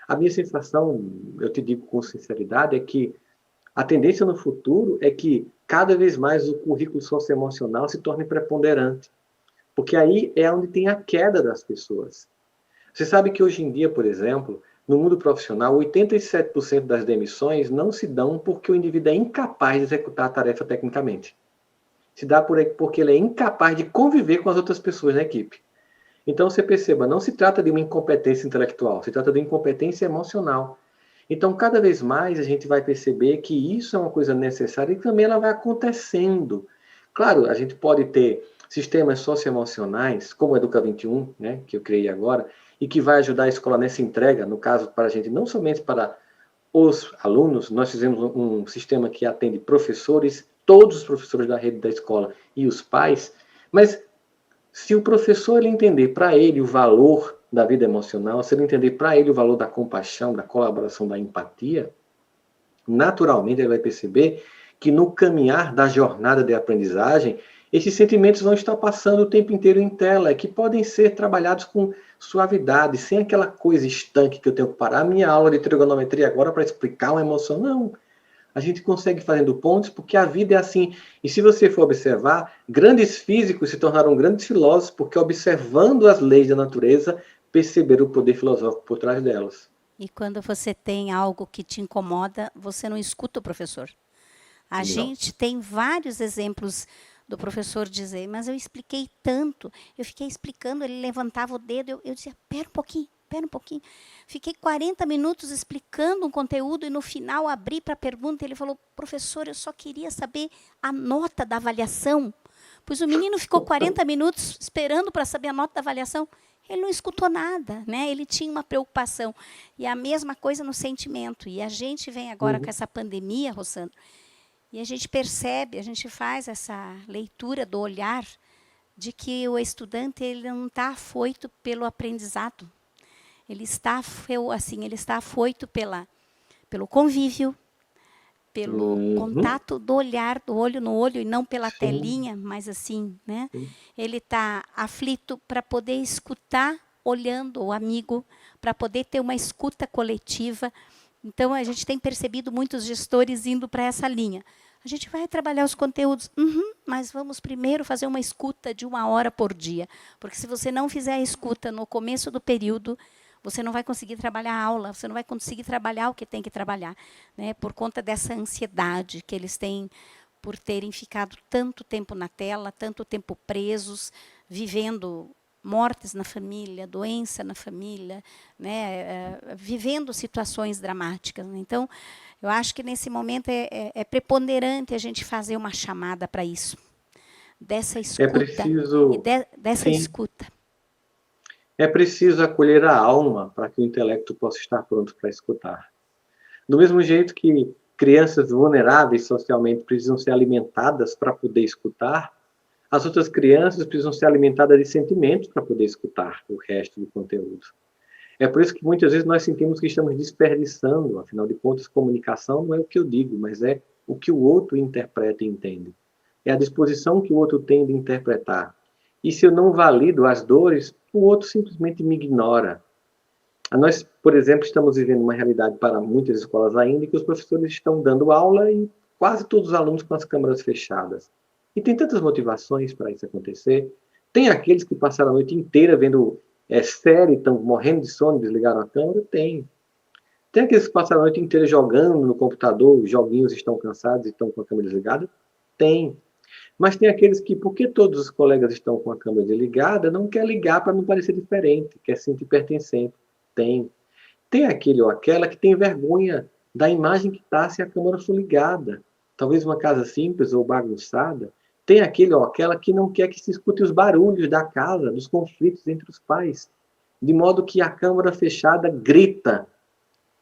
A minha sensação, eu te digo com sinceridade, é que a tendência no futuro é que cada vez mais o currículo socioemocional se torne preponderante. Porque aí é onde tem a queda das pessoas. Você sabe que hoje em dia, por exemplo, no mundo profissional, 87% das demissões não se dão porque o indivíduo é incapaz de executar a tarefa tecnicamente. Se dá porque ele é incapaz de conviver com as outras pessoas na equipe. Então, você perceba, não se trata de uma incompetência intelectual, se trata de incompetência emocional. Então, cada vez mais a gente vai perceber que isso é uma coisa necessária e também ela vai acontecendo. Claro, a gente pode ter sistemas socioemocionais, como o Educa 21, né, que eu criei agora, e que vai ajudar a escola nessa entrega, no caso, para a gente, não somente para os alunos, nós fizemos um sistema que atende professores, todos os professores da rede da escola e os pais, mas se o professor ele entender para ele o valor da vida emocional, se ele entender para ele o valor da compaixão, da colaboração, da empatia, naturalmente ele vai perceber que no caminhar da jornada de aprendizagem, esses sentimentos vão estar passando o tempo inteiro em tela, que podem ser trabalhados com suavidade, sem aquela coisa estanque que eu tenho que parar a minha aula de trigonometria agora para explicar uma emoção. Não. A gente consegue fazendo pontos porque a vida é assim. E se você for observar, grandes físicos se tornaram grandes filósofos porque, observando as leis da natureza, perceberam o poder filosófico por trás delas. E quando você tem algo que te incomoda, você não escuta o professor. A gente tem vários exemplos do professor dizer, mas eu expliquei tanto, eu fiquei explicando, ele levantava o dedo, eu dizia, pera um pouquinho. Fiquei 40 minutos explicando um conteúdo e no final abri para a pergunta, ele falou, professor, eu só queria saber a nota da avaliação. Pois o menino ficou 40 minutos esperando para saber a nota da avaliação. Ele não escutou nada, né? Ele tinha uma preocupação. E a mesma coisa no sentimento. E a gente vem agora com essa pandemia, Rossandro, e a gente percebe, a gente faz essa leitura do olhar de que o estudante ele não está afoito pelo aprendizado. Ele está afoito pelo convívio, pelo contato do olhar, do olho no olho, e não pela telinha, mas assim, né? Ele está aflito para poder escutar, olhando o amigo, para poder ter uma escuta coletiva. Então, a gente tem percebido muitos gestores indo para essa linha. A gente vai trabalhar os conteúdos, mas vamos primeiro fazer uma escuta de 1 hora por dia. Porque se você não fizer a escuta no começo do período, você não vai conseguir trabalhar a aula, você não vai conseguir trabalhar o que tem que trabalhar, né? Por conta dessa ansiedade que eles têm por terem ficado tanto tempo na tela, tanto tempo presos, vivendo mortes na família, doença na família, né? Vivendo situações dramáticas. Então, eu acho que nesse momento é preponderante a gente fazer uma chamada para isso, dessa escuta. Dessa escuta. É preciso acolher a alma para que o intelecto possa estar pronto para escutar. Do mesmo jeito que crianças vulneráveis socialmente precisam ser alimentadas para poder escutar, as outras crianças precisam ser alimentadas de sentimentos para poder escutar o resto do conteúdo. É por isso que muitas vezes nós sentimos que estamos desperdiçando, afinal de contas, comunicação não é o que eu digo, mas é o que o outro interpreta e entende. É a disposição que o outro tem de interpretar. E se eu não valido as dores, o outro simplesmente me ignora. Nós, por exemplo, estamos vivendo uma realidade para muitas escolas ainda que os professores estão dando aula e quase todos os alunos com as câmeras fechadas. E tem tantas motivações para isso acontecer. Tem aqueles que passaram a noite inteira vendo série, estão morrendo de sono, desligaram a câmera? Tem. Tem aqueles que passaram a noite inteira jogando no computador, os joguinhos estão cansados e estão com a câmera desligada? Tem. Mas tem aqueles que, porque todos os colegas estão com a câmera desligada, não quer ligar para não parecer diferente, quer se sentir pertencente. Tem. Tem aquele ou aquela que tem vergonha da imagem que está se a câmera for ligada. Talvez uma casa simples ou bagunçada. Tem aquele ou aquela que não quer que se escute os barulhos da casa, dos conflitos entre os pais. De modo que a câmera fechada grita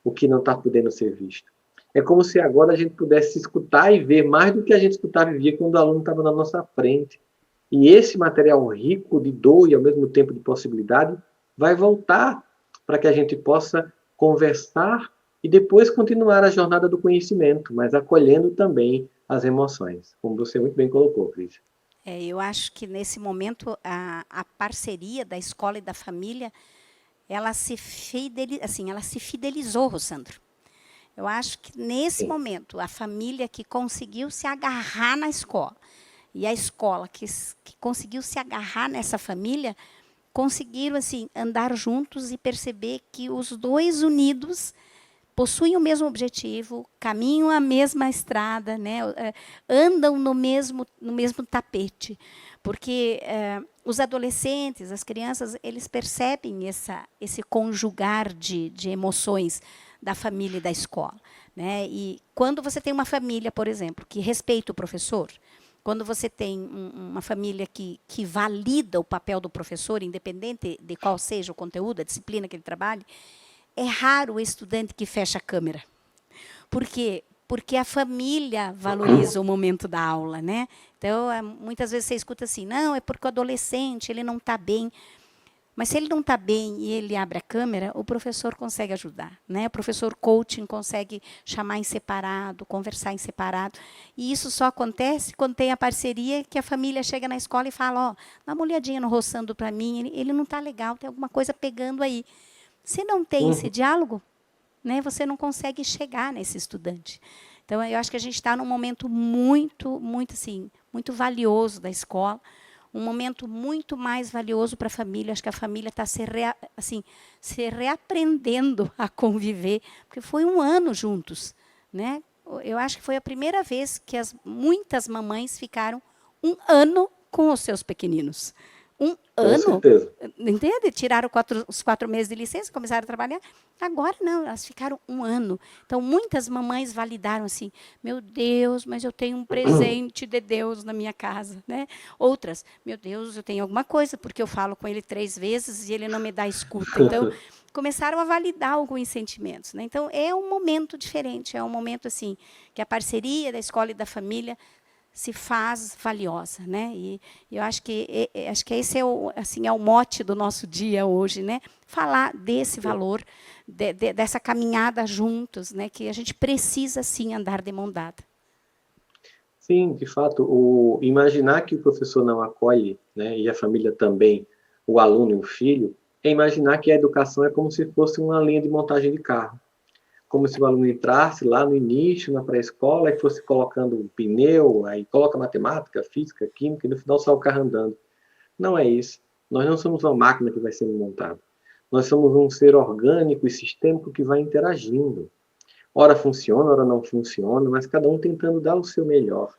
o que não está podendo ser visto. É como se agora a gente pudesse escutar e ver mais do que a gente escutava e via quando o aluno estava na nossa frente. E esse material rico de dor e ao mesmo tempo de possibilidade vai voltar para que a gente possa conversar e depois continuar a jornada do conhecimento, mas acolhendo também as emoções, como você muito bem colocou, Cris. Eu acho que nesse momento a parceria da escola e da família, ela se fidelizou, Rossandro. Eu acho que nesse momento a família que conseguiu se agarrar na escola e a escola que conseguiu se agarrar nessa família, conseguiram assim andar juntos e perceber que os dois unidos possuem o mesmo objetivo, caminham a mesma estrada, né? Andam no mesmo tapete. Porque os adolescentes, as crianças, eles percebem esse conjugar de emoções da família e da escola, né? E quando você tem uma família, por exemplo, que respeita o professor, quando você tem uma família que valida o papel do professor, independente de qual seja o conteúdo, a disciplina que ele trabalhe, é raro o estudante que fecha a câmera. Por quê? Porque a família valoriza o momento da aula, né? Então, muitas vezes você escuta assim, não, é porque o adolescente ele não está bem. Mas se ele não está bem e ele abre a câmera, o professor consegue ajudar, né? O professor coaching consegue chamar em separado, conversar em separado. E isso só acontece quando tem a parceria que a família chega na escola e fala, ó, dá uma olhadinha no roçando para mim, ele não está legal, tem alguma coisa pegando aí. Se não tem esse diálogo, né, você não consegue chegar nesse estudante. Então, eu acho que a gente está num momento muito valioso da escola, um momento muito mais valioso para a família. Acho que a família está se reaprendendo a conviver, porque foi um ano juntos, né? Eu acho que foi a primeira vez que muitas mamães ficaram um ano com os seus pequeninos. Um ano, certeza. Entende? Tiraram os 4 meses de licença, começaram a trabalhar. Agora não, elas ficaram um ano. Então, muitas mamães validaram assim, meu Deus, mas eu tenho um presente de Deus na minha casa. Né? Outras, meu Deus, eu tenho alguma coisa, porque eu falo com ele 3 vezes e ele não me dá escuta. Então, começaram a validar alguns sentimentos. Né? Então, é um momento diferente, é um momento assim que a parceria da escola e da família se faz valiosa, né? E eu acho que esse é o mote do nosso dia hoje, né? Falar desse valor, dessa caminhada juntos, né? Que a gente precisa sim andar de mão dada. Sim, de fato, imaginar que o professor não acolhe, né? E a família também, o aluno e o filho, é imaginar que a educação é como se fosse uma linha de montagem de carro. Como se o aluno entrasse lá no início, na pré-escola, e fosse colocando um pneu, aí coloca matemática, física, química, e no final sai o carro andando. Não é isso. Nós não somos uma máquina que vai sendo montada. Nós somos um ser orgânico e sistêmico que vai interagindo. Ora funciona, ora não funciona, mas cada um tentando dar o seu melhor.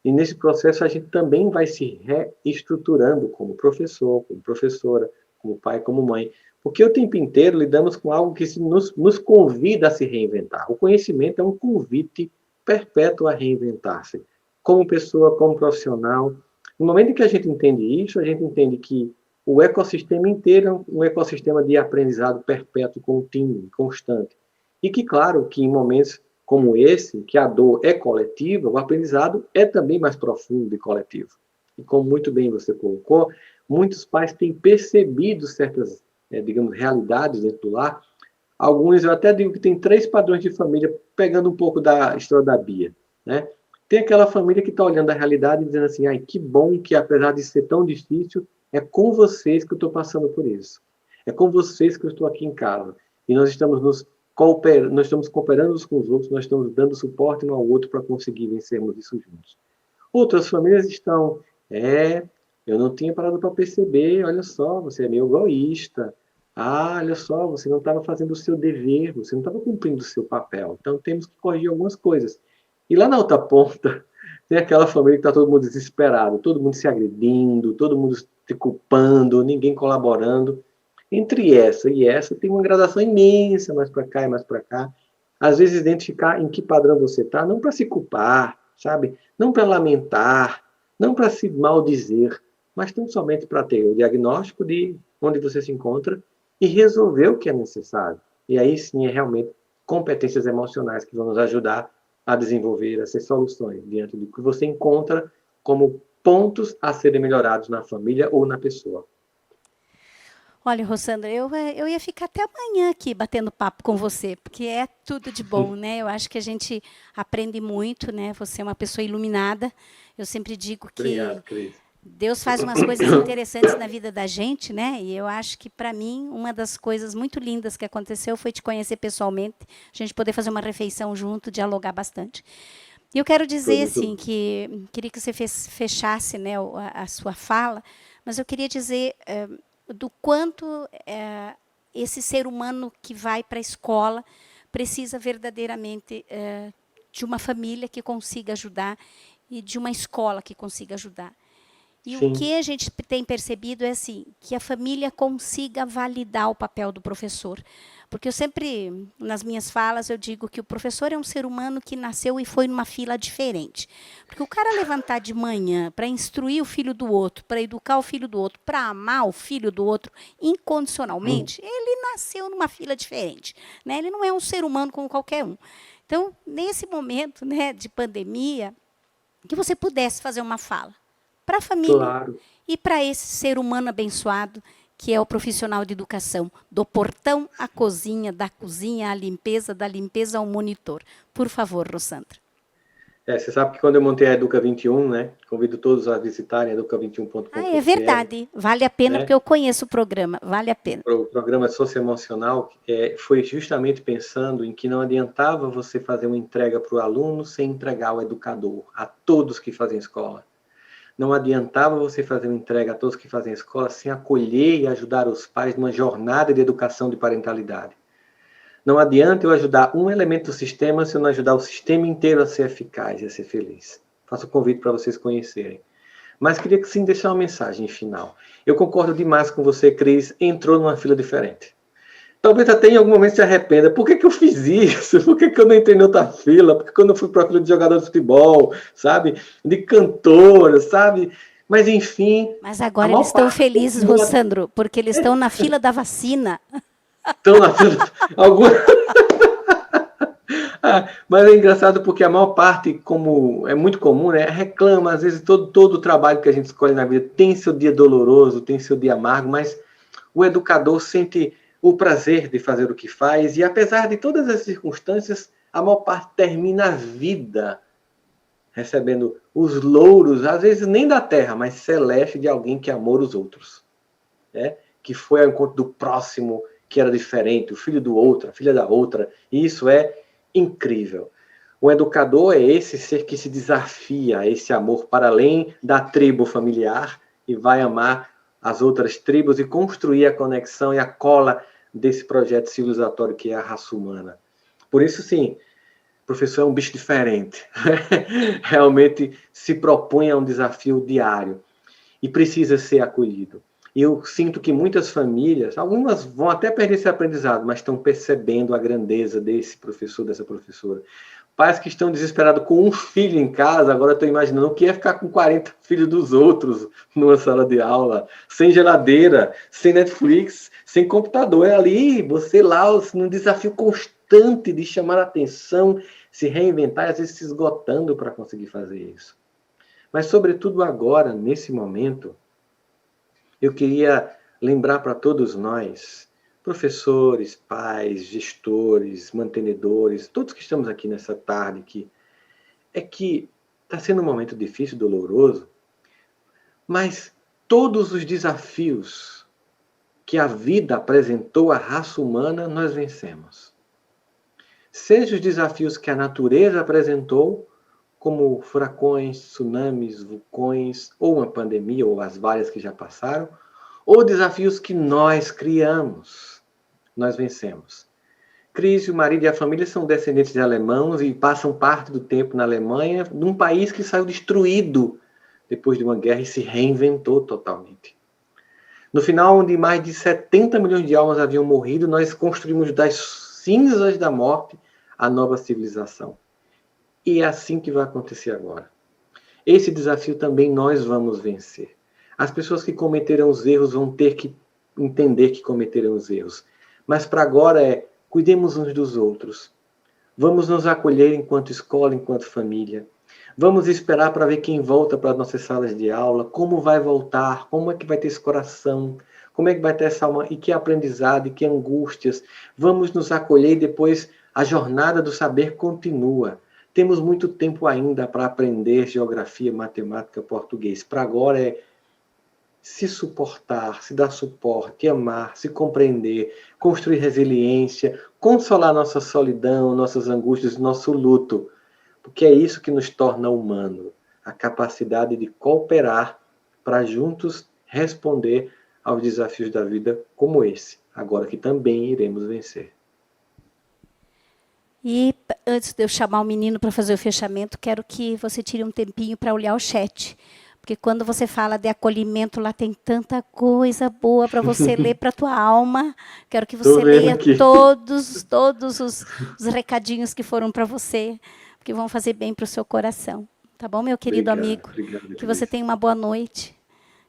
E nesse processo a gente também vai se reestruturando como professor, como professora, como pai, como mãe. Porque o tempo inteiro lidamos com algo que nos convida a se reinventar. O conhecimento é um convite perpétuo a reinventar-se. Como pessoa, como profissional. No momento em que a gente entende isso, a gente entende que o ecossistema inteiro é um ecossistema de aprendizado perpétuo, contínuo, constante. E que, claro, que em momentos como esse, que a dor é coletiva, o aprendizado é também mais profundo e coletivo. E como muito bem você colocou, muitos pais têm percebido certas, digamos, realidades dentro do lar. Alguns, eu até digo que tem 3 padrões de família, pegando um pouco da história da Bia. Né? Tem aquela família que está olhando a realidade e dizendo assim, ai, que bom que, apesar de ser tão difícil, é com vocês que eu estou passando por isso. É com vocês que eu estou aqui em casa. E nós estamos nós estamos cooperando uns com os outros, nós estamos dando suporte um ao outro para conseguir vencermos isso juntos. Outras famílias estão, eu não tinha parado para perceber, olha só, você é meio egoísta. Ah, olha só, você não estava fazendo o seu dever, você não estava cumprindo o seu papel. Então, temos que corrigir algumas coisas. E lá na outra ponta, tem aquela família que está todo mundo desesperado, todo mundo se agredindo, todo mundo se culpando, ninguém colaborando. Entre essa e essa tem uma gradação imensa, mais para cá e mais para cá. Às vezes identificar em que padrão você está, não para se culpar, sabe? Não para lamentar, não para se maldizer, mas tão somente para ter o diagnóstico de onde você se encontra e resolver o que é necessário. E aí sim é realmente competências emocionais que vão nos ajudar a desenvolver essas soluções diante do que você encontra como pontos a serem melhorados na família ou na pessoa. Olha, Rossandra, eu ia ficar até amanhã aqui batendo papo com você, porque é tudo de bom, né? Eu acho que a gente aprende muito, né? Você é uma pessoa iluminada. Eu sempre digo que Obrigado, Cris. Deus faz umas coisas interessantes na vida da gente, né? E eu acho que, para mim, uma das coisas muito lindas que aconteceu foi te conhecer pessoalmente, a gente poder fazer uma refeição junto, dialogar bastante. E eu quero dizer, assim, que queria que você fechasse, né, a sua fala, mas eu queria dizer do quanto esse ser humano que vai para a escola precisa verdadeiramente de uma família que consiga ajudar e de uma escola que consiga ajudar. E Sim. o que a gente tem percebido é assim, que a família consiga validar o papel do professor. Porque eu sempre, nas minhas falas, eu digo que o professor é um ser humano que nasceu e foi numa fila diferente. Porque o cara levantar de manhã para instruir o filho do outro, para educar o filho do outro, para amar o filho do outro incondicionalmente, ele nasceu numa fila diferente. Né? Ele não é um ser humano como qualquer um. Então, nesse momento, né, de pandemia, que você pudesse fazer uma fala para a família Claro. e para esse ser humano abençoado que é o profissional de educação, do portão à cozinha, da cozinha à limpeza, da limpeza ao monitor. Por favor, Rosandra. Você sabe que quando eu montei a Educa 21, né? Convido todos a visitarem educa21.com.br. É verdade. Vale a pena, né? porque eu conheço o programa. Vale a pena. O programa socioemocional foi justamente pensando em que não adiantava você fazer uma entrega para o aluno sem entregar ao educador, a todos que fazem escola. Não adiantava você fazer uma entrega a todos que fazem escola sem acolher e ajudar os pais numa jornada de educação de parentalidade. Não adianta eu ajudar um elemento do sistema se eu não ajudar o sistema inteiro a ser eficaz e a ser feliz. Faço o convite para vocês conhecerem. Mas queria que sim deixar uma mensagem final. Eu concordo demais com você, Cris, entrou numa fila diferente. Talvez até em algum momento se arrependa. Por que eu fiz isso? Por que eu não entrei em outra fila? Por que eu não fui para a fila de jogador de futebol, sabe? De cantora, sabe? Mas enfim... Mas agora eles estão felizes, Rosandro, porque eles estão na fila da vacina. Estão na fila... Mas é engraçado porque a maior parte, como é muito comum, né, reclama, às vezes todo o trabalho que a gente escolhe na vida tem seu dia doloroso, tem seu dia amargo, mas o educador sente o prazer de fazer o que faz e apesar de todas as circunstâncias, a maior parte termina a vida recebendo os louros, às vezes nem da terra, mas celeste de alguém que amou os outros, né? Que foi ao encontro do próximo, que era diferente, o filho do outro, a filha da outra, e isso é incrível. O educador é esse ser que se desafia a esse amor para além da tribo familiar e vai amar as outras tribos e construir a conexão e a cola desse projeto civilizatório que é a raça humana. Por isso, sim, o professor é um bicho diferente. Realmente se propõe a um desafio diário e precisa ser acolhido. E eu sinto que muitas famílias, algumas vão até perder esse aprendizado, mas estão percebendo a grandeza desse professor, dessa professora. Pais que estão desesperados com um filho em casa, agora estão imaginando o que é ficar com 40 filhos dos outros numa sala de aula, sem geladeira, sem Netflix, sem computador. É ali, você lá, num desafio constante de chamar a atenção, se reinventar, às vezes se esgotando para conseguir fazer isso. Mas, sobretudo agora, nesse momento, eu queria lembrar para todos nós, professores, pais, gestores, mantenedores, todos que estamos aqui nessa tarde, que está sendo um momento difícil, doloroso, mas todos os desafios que a vida apresentou à raça humana, nós vencemos. Seja os desafios que a natureza apresentou, como furacões, tsunamis, vulcões, ou uma pandemia, ou as várias que já passaram, ou desafios que nós criamos, nós vencemos. Cris, o marido e a família são descendentes de alemãos e passam parte do tempo na Alemanha, num país que saiu destruído depois de uma guerra e se reinventou totalmente. No final, onde mais de 70 milhões de almas haviam morrido, nós construímos das cinzas da morte a nova civilização. E é assim que vai acontecer agora. Esse desafio também nós vamos vencer. As pessoas que cometeram os erros vão ter que entender que cometeram os erros. Mas para agora cuidemos uns dos outros. Vamos nos acolher enquanto escola, enquanto família. Vamos esperar para ver quem volta para as nossas salas de aula, como vai voltar, como é que vai ter esse coração, como é que vai ter essa alma, e que aprendizado, e que angústias. Vamos nos acolher e depois a jornada do saber continua. Temos muito tempo ainda para aprender geografia, matemática, português. Para agora se suportar, se dar suporte, amar, se compreender, construir resiliência, consolar nossa solidão, nossas angústias, nosso luto. Porque é isso que nos torna humano, a capacidade de cooperar para juntos responder aos desafios da vida como esse, agora que também iremos vencer. E antes de eu chamar o menino para fazer o fechamento, quero que você tire um tempinho para olhar o chat, Porque quando você fala de acolhimento, lá tem tanta coisa boa para você ler para a tua alma. Quero que você leia todos os recadinhos que foram para você, que vão fazer bem para o seu coração. Tá bom, meu querido amigo? Que você tenha uma boa noite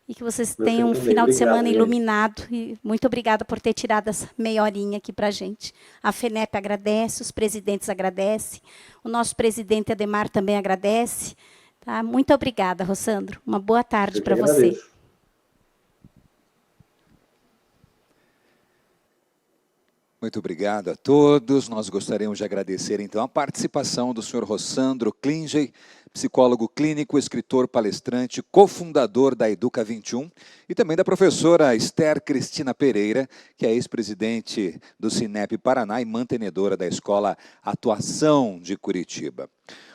e que vocês tenham um final de semana iluminado. E muito obrigada por ter tirado essa meia horinha aqui para a gente. A FENEP agradece, os presidentes agradecem, o nosso presidente Ademar também agradece. Tá? Muito obrigada, Rossandro. Uma boa tarde para você. Muito obrigado a todos. Nós gostaríamos de agradecer, então, a participação do senhor Rossandro Klingey, psicólogo clínico, escritor, palestrante, cofundador da Educa 21, e também da professora Esther Cristina Pereira, que é ex-presidente do Cinep Paraná e mantenedora da Escola Atuação de Curitiba.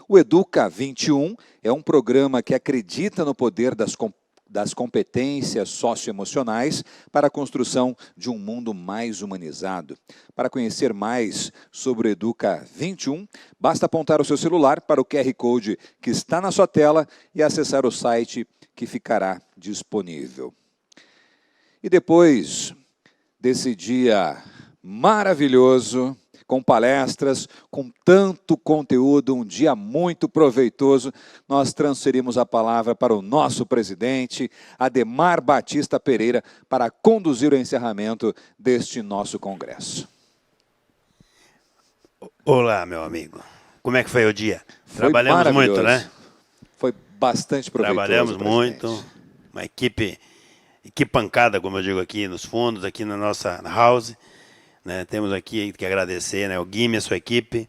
O Educa 21 é um programa que acredita no poder das competências socioemocionais para a construção de um mundo mais humanizado. Para conhecer mais sobre o Educa 21, basta apontar o seu celular para o QR Code que está na sua tela e acessar o site que ficará disponível. E depois desse dia maravilhoso, com palestras, com tanto conteúdo, um dia muito proveitoso, nós transferimos a palavra para o nosso presidente, Ademar Batista Pereira, para conduzir o encerramento deste nosso congresso. Olá, meu amigo. Como é que foi o dia? Foi Trabalhamos muito, né? Foi bastante proveitoso. Trabalhamos muito, uma equipe pancada, como eu digo aqui, nos fundos, aqui na nossa house. Né, temos aqui que agradecer, né, o Guime e a sua equipe.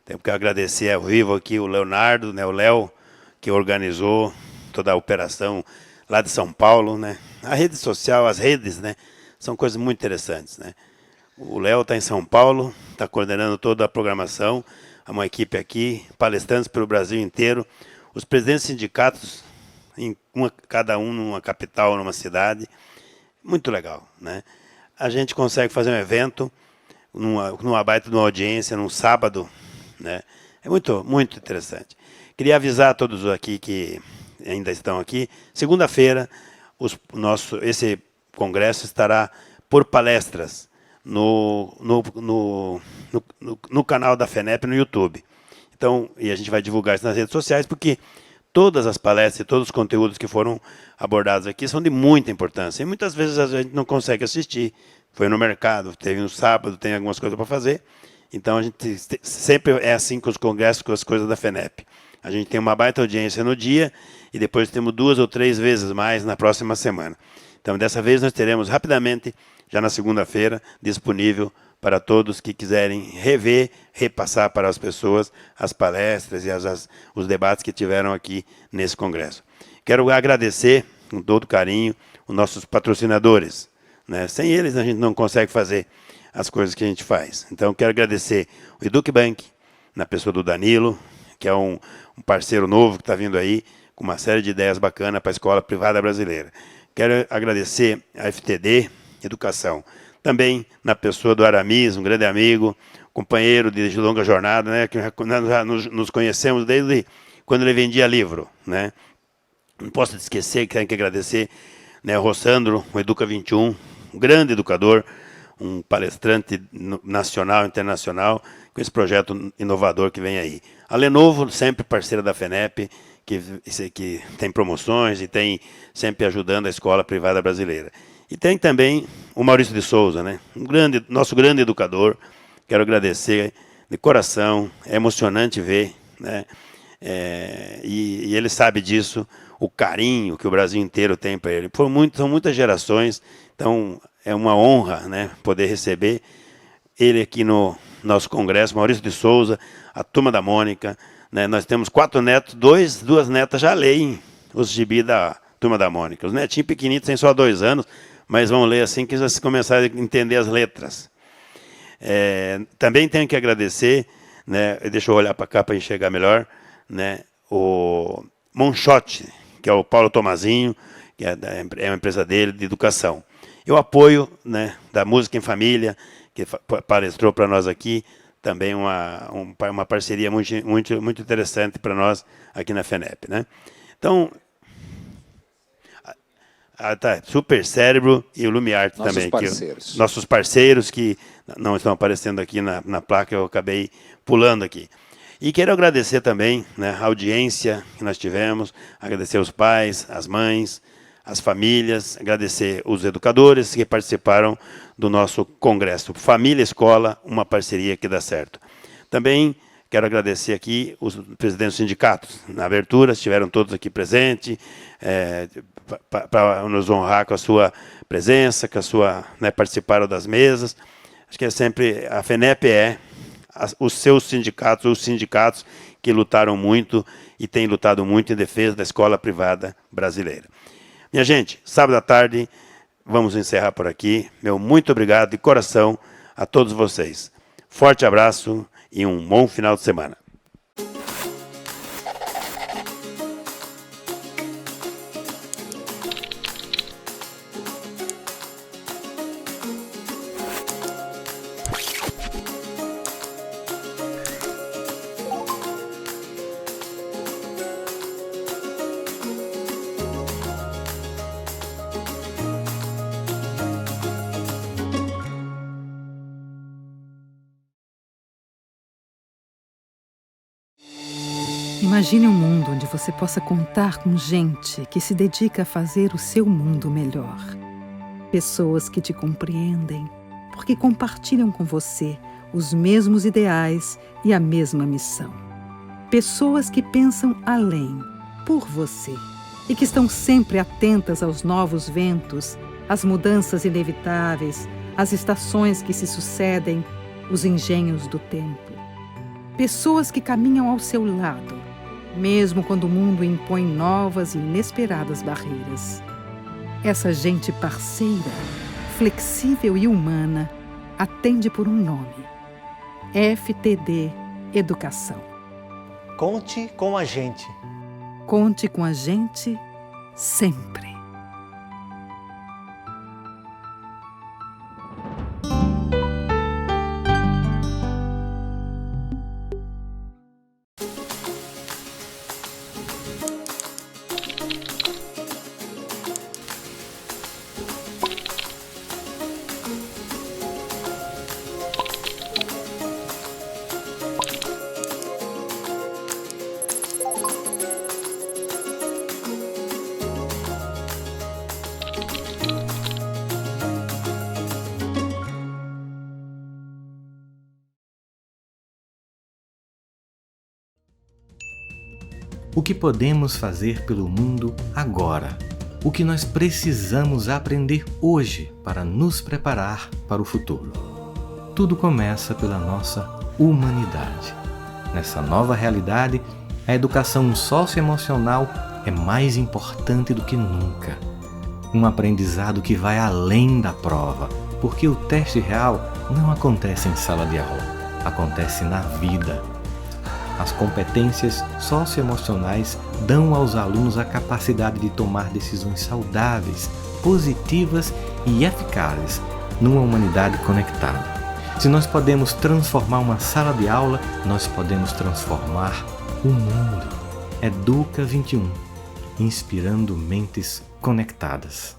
Temos que agradecer ao vivo aqui o Leonardo, né, o Léo, que organizou toda a operação lá de São Paulo. Né. A rede social, as redes, né, são coisas muito interessantes. Né. O Léo está em São Paulo, está coordenando toda a programação, uma equipe aqui, palestrantes pelo Brasil inteiro, os presidentes de sindicatos, cada um numa capital, numa cidade. Muito legal, né? A gente consegue fazer um evento numa baita de uma audiência, num sábado, né? É muito, muito interessante. Queria avisar a todos aqui que ainda estão aqui, segunda-feira, esse congresso estará por palestras no canal da FENEP no YouTube. Então, e a gente vai divulgar isso nas redes sociais, porque todas as palestras e todos os conteúdos que foram abordados aqui são de muita importância. E muitas vezes a gente não consegue assistir. Foi no mercado, teve no sábado, tem algumas coisas para fazer. Então, a gente sempre é assim com os congressos, com as coisas da FENEP. A gente tem uma baita audiência no dia e depois temos 2 ou 3 vezes mais na próxima semana. Então, dessa vez nós teremos rapidamente, já na segunda-feira, disponível para todos que quiserem rever, repassar para as pessoas as palestras e os debates que tiveram aqui nesse congresso. Quero agradecer, com todo carinho, os nossos patrocinadores. Né? Sem eles, a gente não consegue fazer as coisas que a gente faz. Então, quero agradecer o EducBank, na pessoa do Danilo, que é um parceiro novo que está vindo aí, com uma série de ideias bacanas para a escola privada brasileira. Quero agradecer a FTD Educação, também na pessoa do Aramis, um grande amigo, companheiro de longa jornada, né, que já nos conhecemos desde quando ele vendia livro. Né. Não posso esquecer que tenho que agradecer, né, o Rossandro, o Educa 21, um grande educador, um palestrante nacional e internacional, com esse projeto inovador que vem aí. A Lenovo, sempre parceira da FENEP, que tem promoções e tem sempre ajudando a escola privada brasileira. E tem também o Maurício de Souza, né? Nosso grande educador. Quero agradecer de coração, é emocionante ver, né? E ele sabe disso, o carinho que o Brasil inteiro tem para ele. São muitas gerações, então é uma honra, né, poder receber ele aqui no nosso congresso, Maurício de Souza, a Turma da Mônica. Né? Nós temos 4 netos, 2 netas já leem os gibi da Turma da Mônica. Os netinhos pequenitos têm só 2 anos, mas vão ler assim que eles começarem a entender as letras. Também tenho que agradecer, né, deixa eu olhar para cá para enxergar melhor, né, o Monshot, que é o Paulo Tomazinho, que é uma empresa dele de educação. E o apoio, né, da Música em Família, que palestrou para nós aqui, também uma parceria muito interessante para nós aqui na FENEP. Né? Então, Tá, Super Cérebro e o Lumiarte também. Parceiros. Nossos parceiros que não estão aparecendo aqui na placa, eu acabei pulando aqui. E quero agradecer também, né, a audiência que nós tivemos, agradecer os pais, as mães, as famílias, agradecer os educadores que participaram do nosso congresso. Família Escola, uma parceria que dá certo. Também quero agradecer aqui os presidentes dos sindicatos. Na abertura, estiveram todos aqui presentes, para nos honrar com a sua presença, com a sua, né, participaram das mesas. Acho que é sempre, a FENEP os seus sindicatos, os sindicatos que lutaram muito e têm lutado muito em defesa da escola privada brasileira. Minha gente, sábado à tarde, vamos encerrar por aqui. Meu muito obrigado de coração a todos vocês. Forte abraço e um bom final de semana. Imagine um mundo onde você possa contar com gente que se dedica a fazer o seu mundo melhor. Pessoas que te compreendem, porque compartilham com você os mesmos ideais e a mesma missão. Pessoas que pensam além, por você, e que estão sempre atentas aos novos ventos, às mudanças inevitáveis, às estações que se sucedem, os engenhos do tempo. Pessoas que caminham ao seu lado, mesmo quando o mundo impõe novas e inesperadas barreiras. Essa gente parceira, flexível e humana, atende por um nome: FTD Educação. Conte com a gente. Conte com a gente sempre. O que podemos fazer pelo mundo agora? O que nós precisamos aprender hoje para nos preparar para o futuro? Tudo começa pela nossa humanidade. Nessa nova realidade, a educação socioemocional é mais importante do que nunca. Um aprendizado que vai além da prova, porque o teste real não acontece em sala de aula, acontece na vida. As competências socioemocionais dão aos alunos a capacidade de tomar decisões saudáveis, positivas e eficazes numa humanidade conectada. Se nós podemos transformar uma sala de aula, nós podemos transformar o mundo. Educa 21, inspirando mentes conectadas.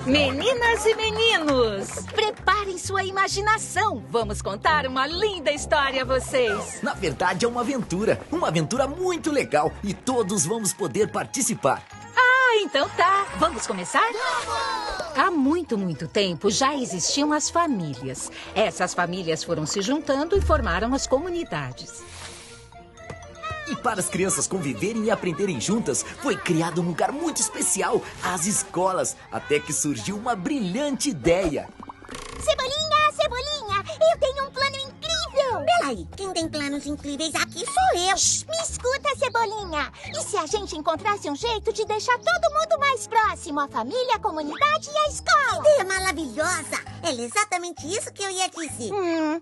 Meninas e meninos, preparem sua imaginação. Vamos contar uma linda história a vocês. Na verdade, é uma aventura muito legal e todos vamos poder participar. Ah, então tá. Vamos começar? Há muito tempo já existiam as famílias. Essas famílias foram se juntando e formaram as comunidades. E para as crianças conviverem e aprenderem juntas, foi criado um lugar muito especial, as escolas, até que surgiu uma brilhante ideia. Cebolinha, Cebolinha, eu tenho um plano incrível! Aí, quem tem planos incríveis aqui sou eu. Me escuta, Cebolinha. E se a gente encontrasse um jeito de deixar todo mundo mais próximo? A família, a comunidade e a escola. Ideia maravilhosa. É exatamente isso que eu ia dizer.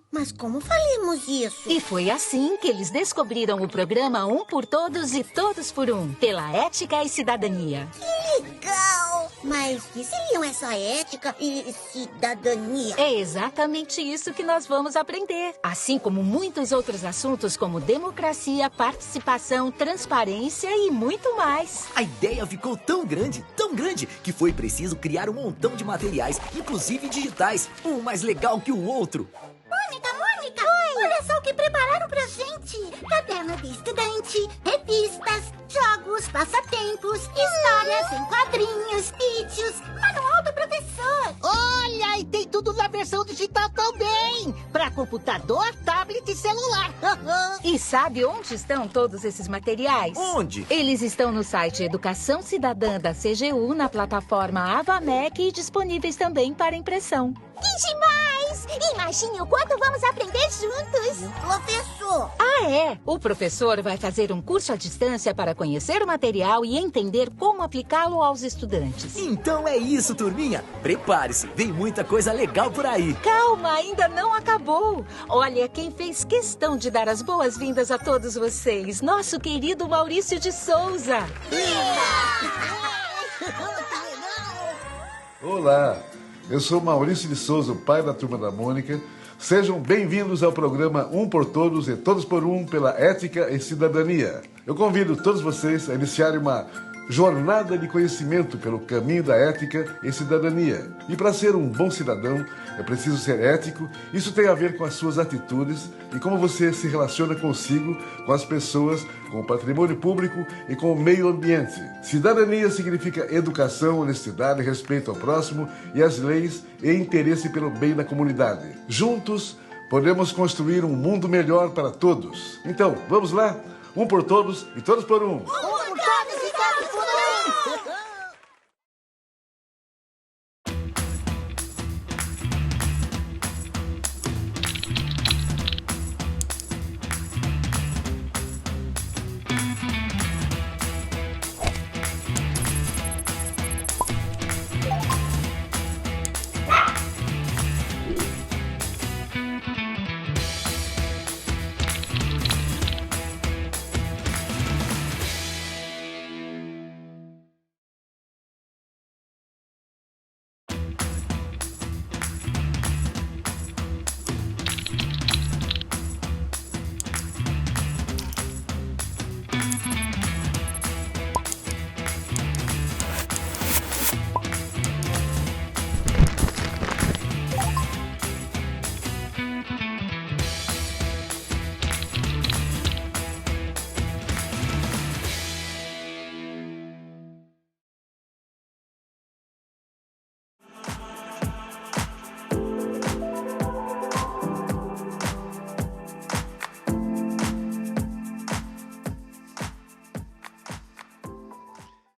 Mas como faremos isso? E foi assim que eles descobriram o programa Um por Todos e Todos por Um, pela Ética e Cidadania. Que legal! Mas que seriam essa ética e cidadania? É exatamente isso que nós vamos aprender. Assim como muitos outros assuntos como democracia, participação, transparência e muito mais. A ideia ficou tão grande, que foi preciso criar um montão de materiais, inclusive digitais, um mais legal que o outro. Mônica! Olha só o que prepararam pra gente. Caderno de estudante, revistas, jogos, passatempos, histórias em quadrinhos, vídeos, manual do professor. Olha, e tem tudo na versão digital também. Pra computador, tablet e celular. E sabe onde estão todos esses materiais? Onde? Eles estão no site Educação Cidadã da CGU, na plataforma AvaMec e disponíveis também para impressão. Que demais! Imagine o quanto vamos aprender juntos. Professor! Ah, é? O professor vai fazer um curso à distância para conhecer o material e entender como aplicá-lo aos estudantes. Então é isso, turminha. Prepare-se, vem muita coisa legal por aí. Calma, ainda não acabou. Olha quem fez questão de dar as boas-vindas a todos vocês. Nosso querido Maurício de Souza. Olá, eu sou Maurício de Souza, o pai da Turma da Mônica. Sejam bem-vindos ao programa Um por Todos e Todos por Um pela Ética e Cidadania. Eu convido todos vocês a iniciarem uma jornada de conhecimento pelo caminho da ética e cidadania. E para ser um bom cidadão, é preciso ser ético. Isso tem a ver com as suas atitudes e como você se relaciona consigo, com as pessoas, com o patrimônio público e com o meio ambiente. Cidadania significa educação, honestidade, respeito ao próximo e às leis e interesse pelo bem da comunidade. Juntos, podemos construir um mundo melhor para todos. Então, vamos lá? Um por todos e todos por um. Um por todos e todos por um.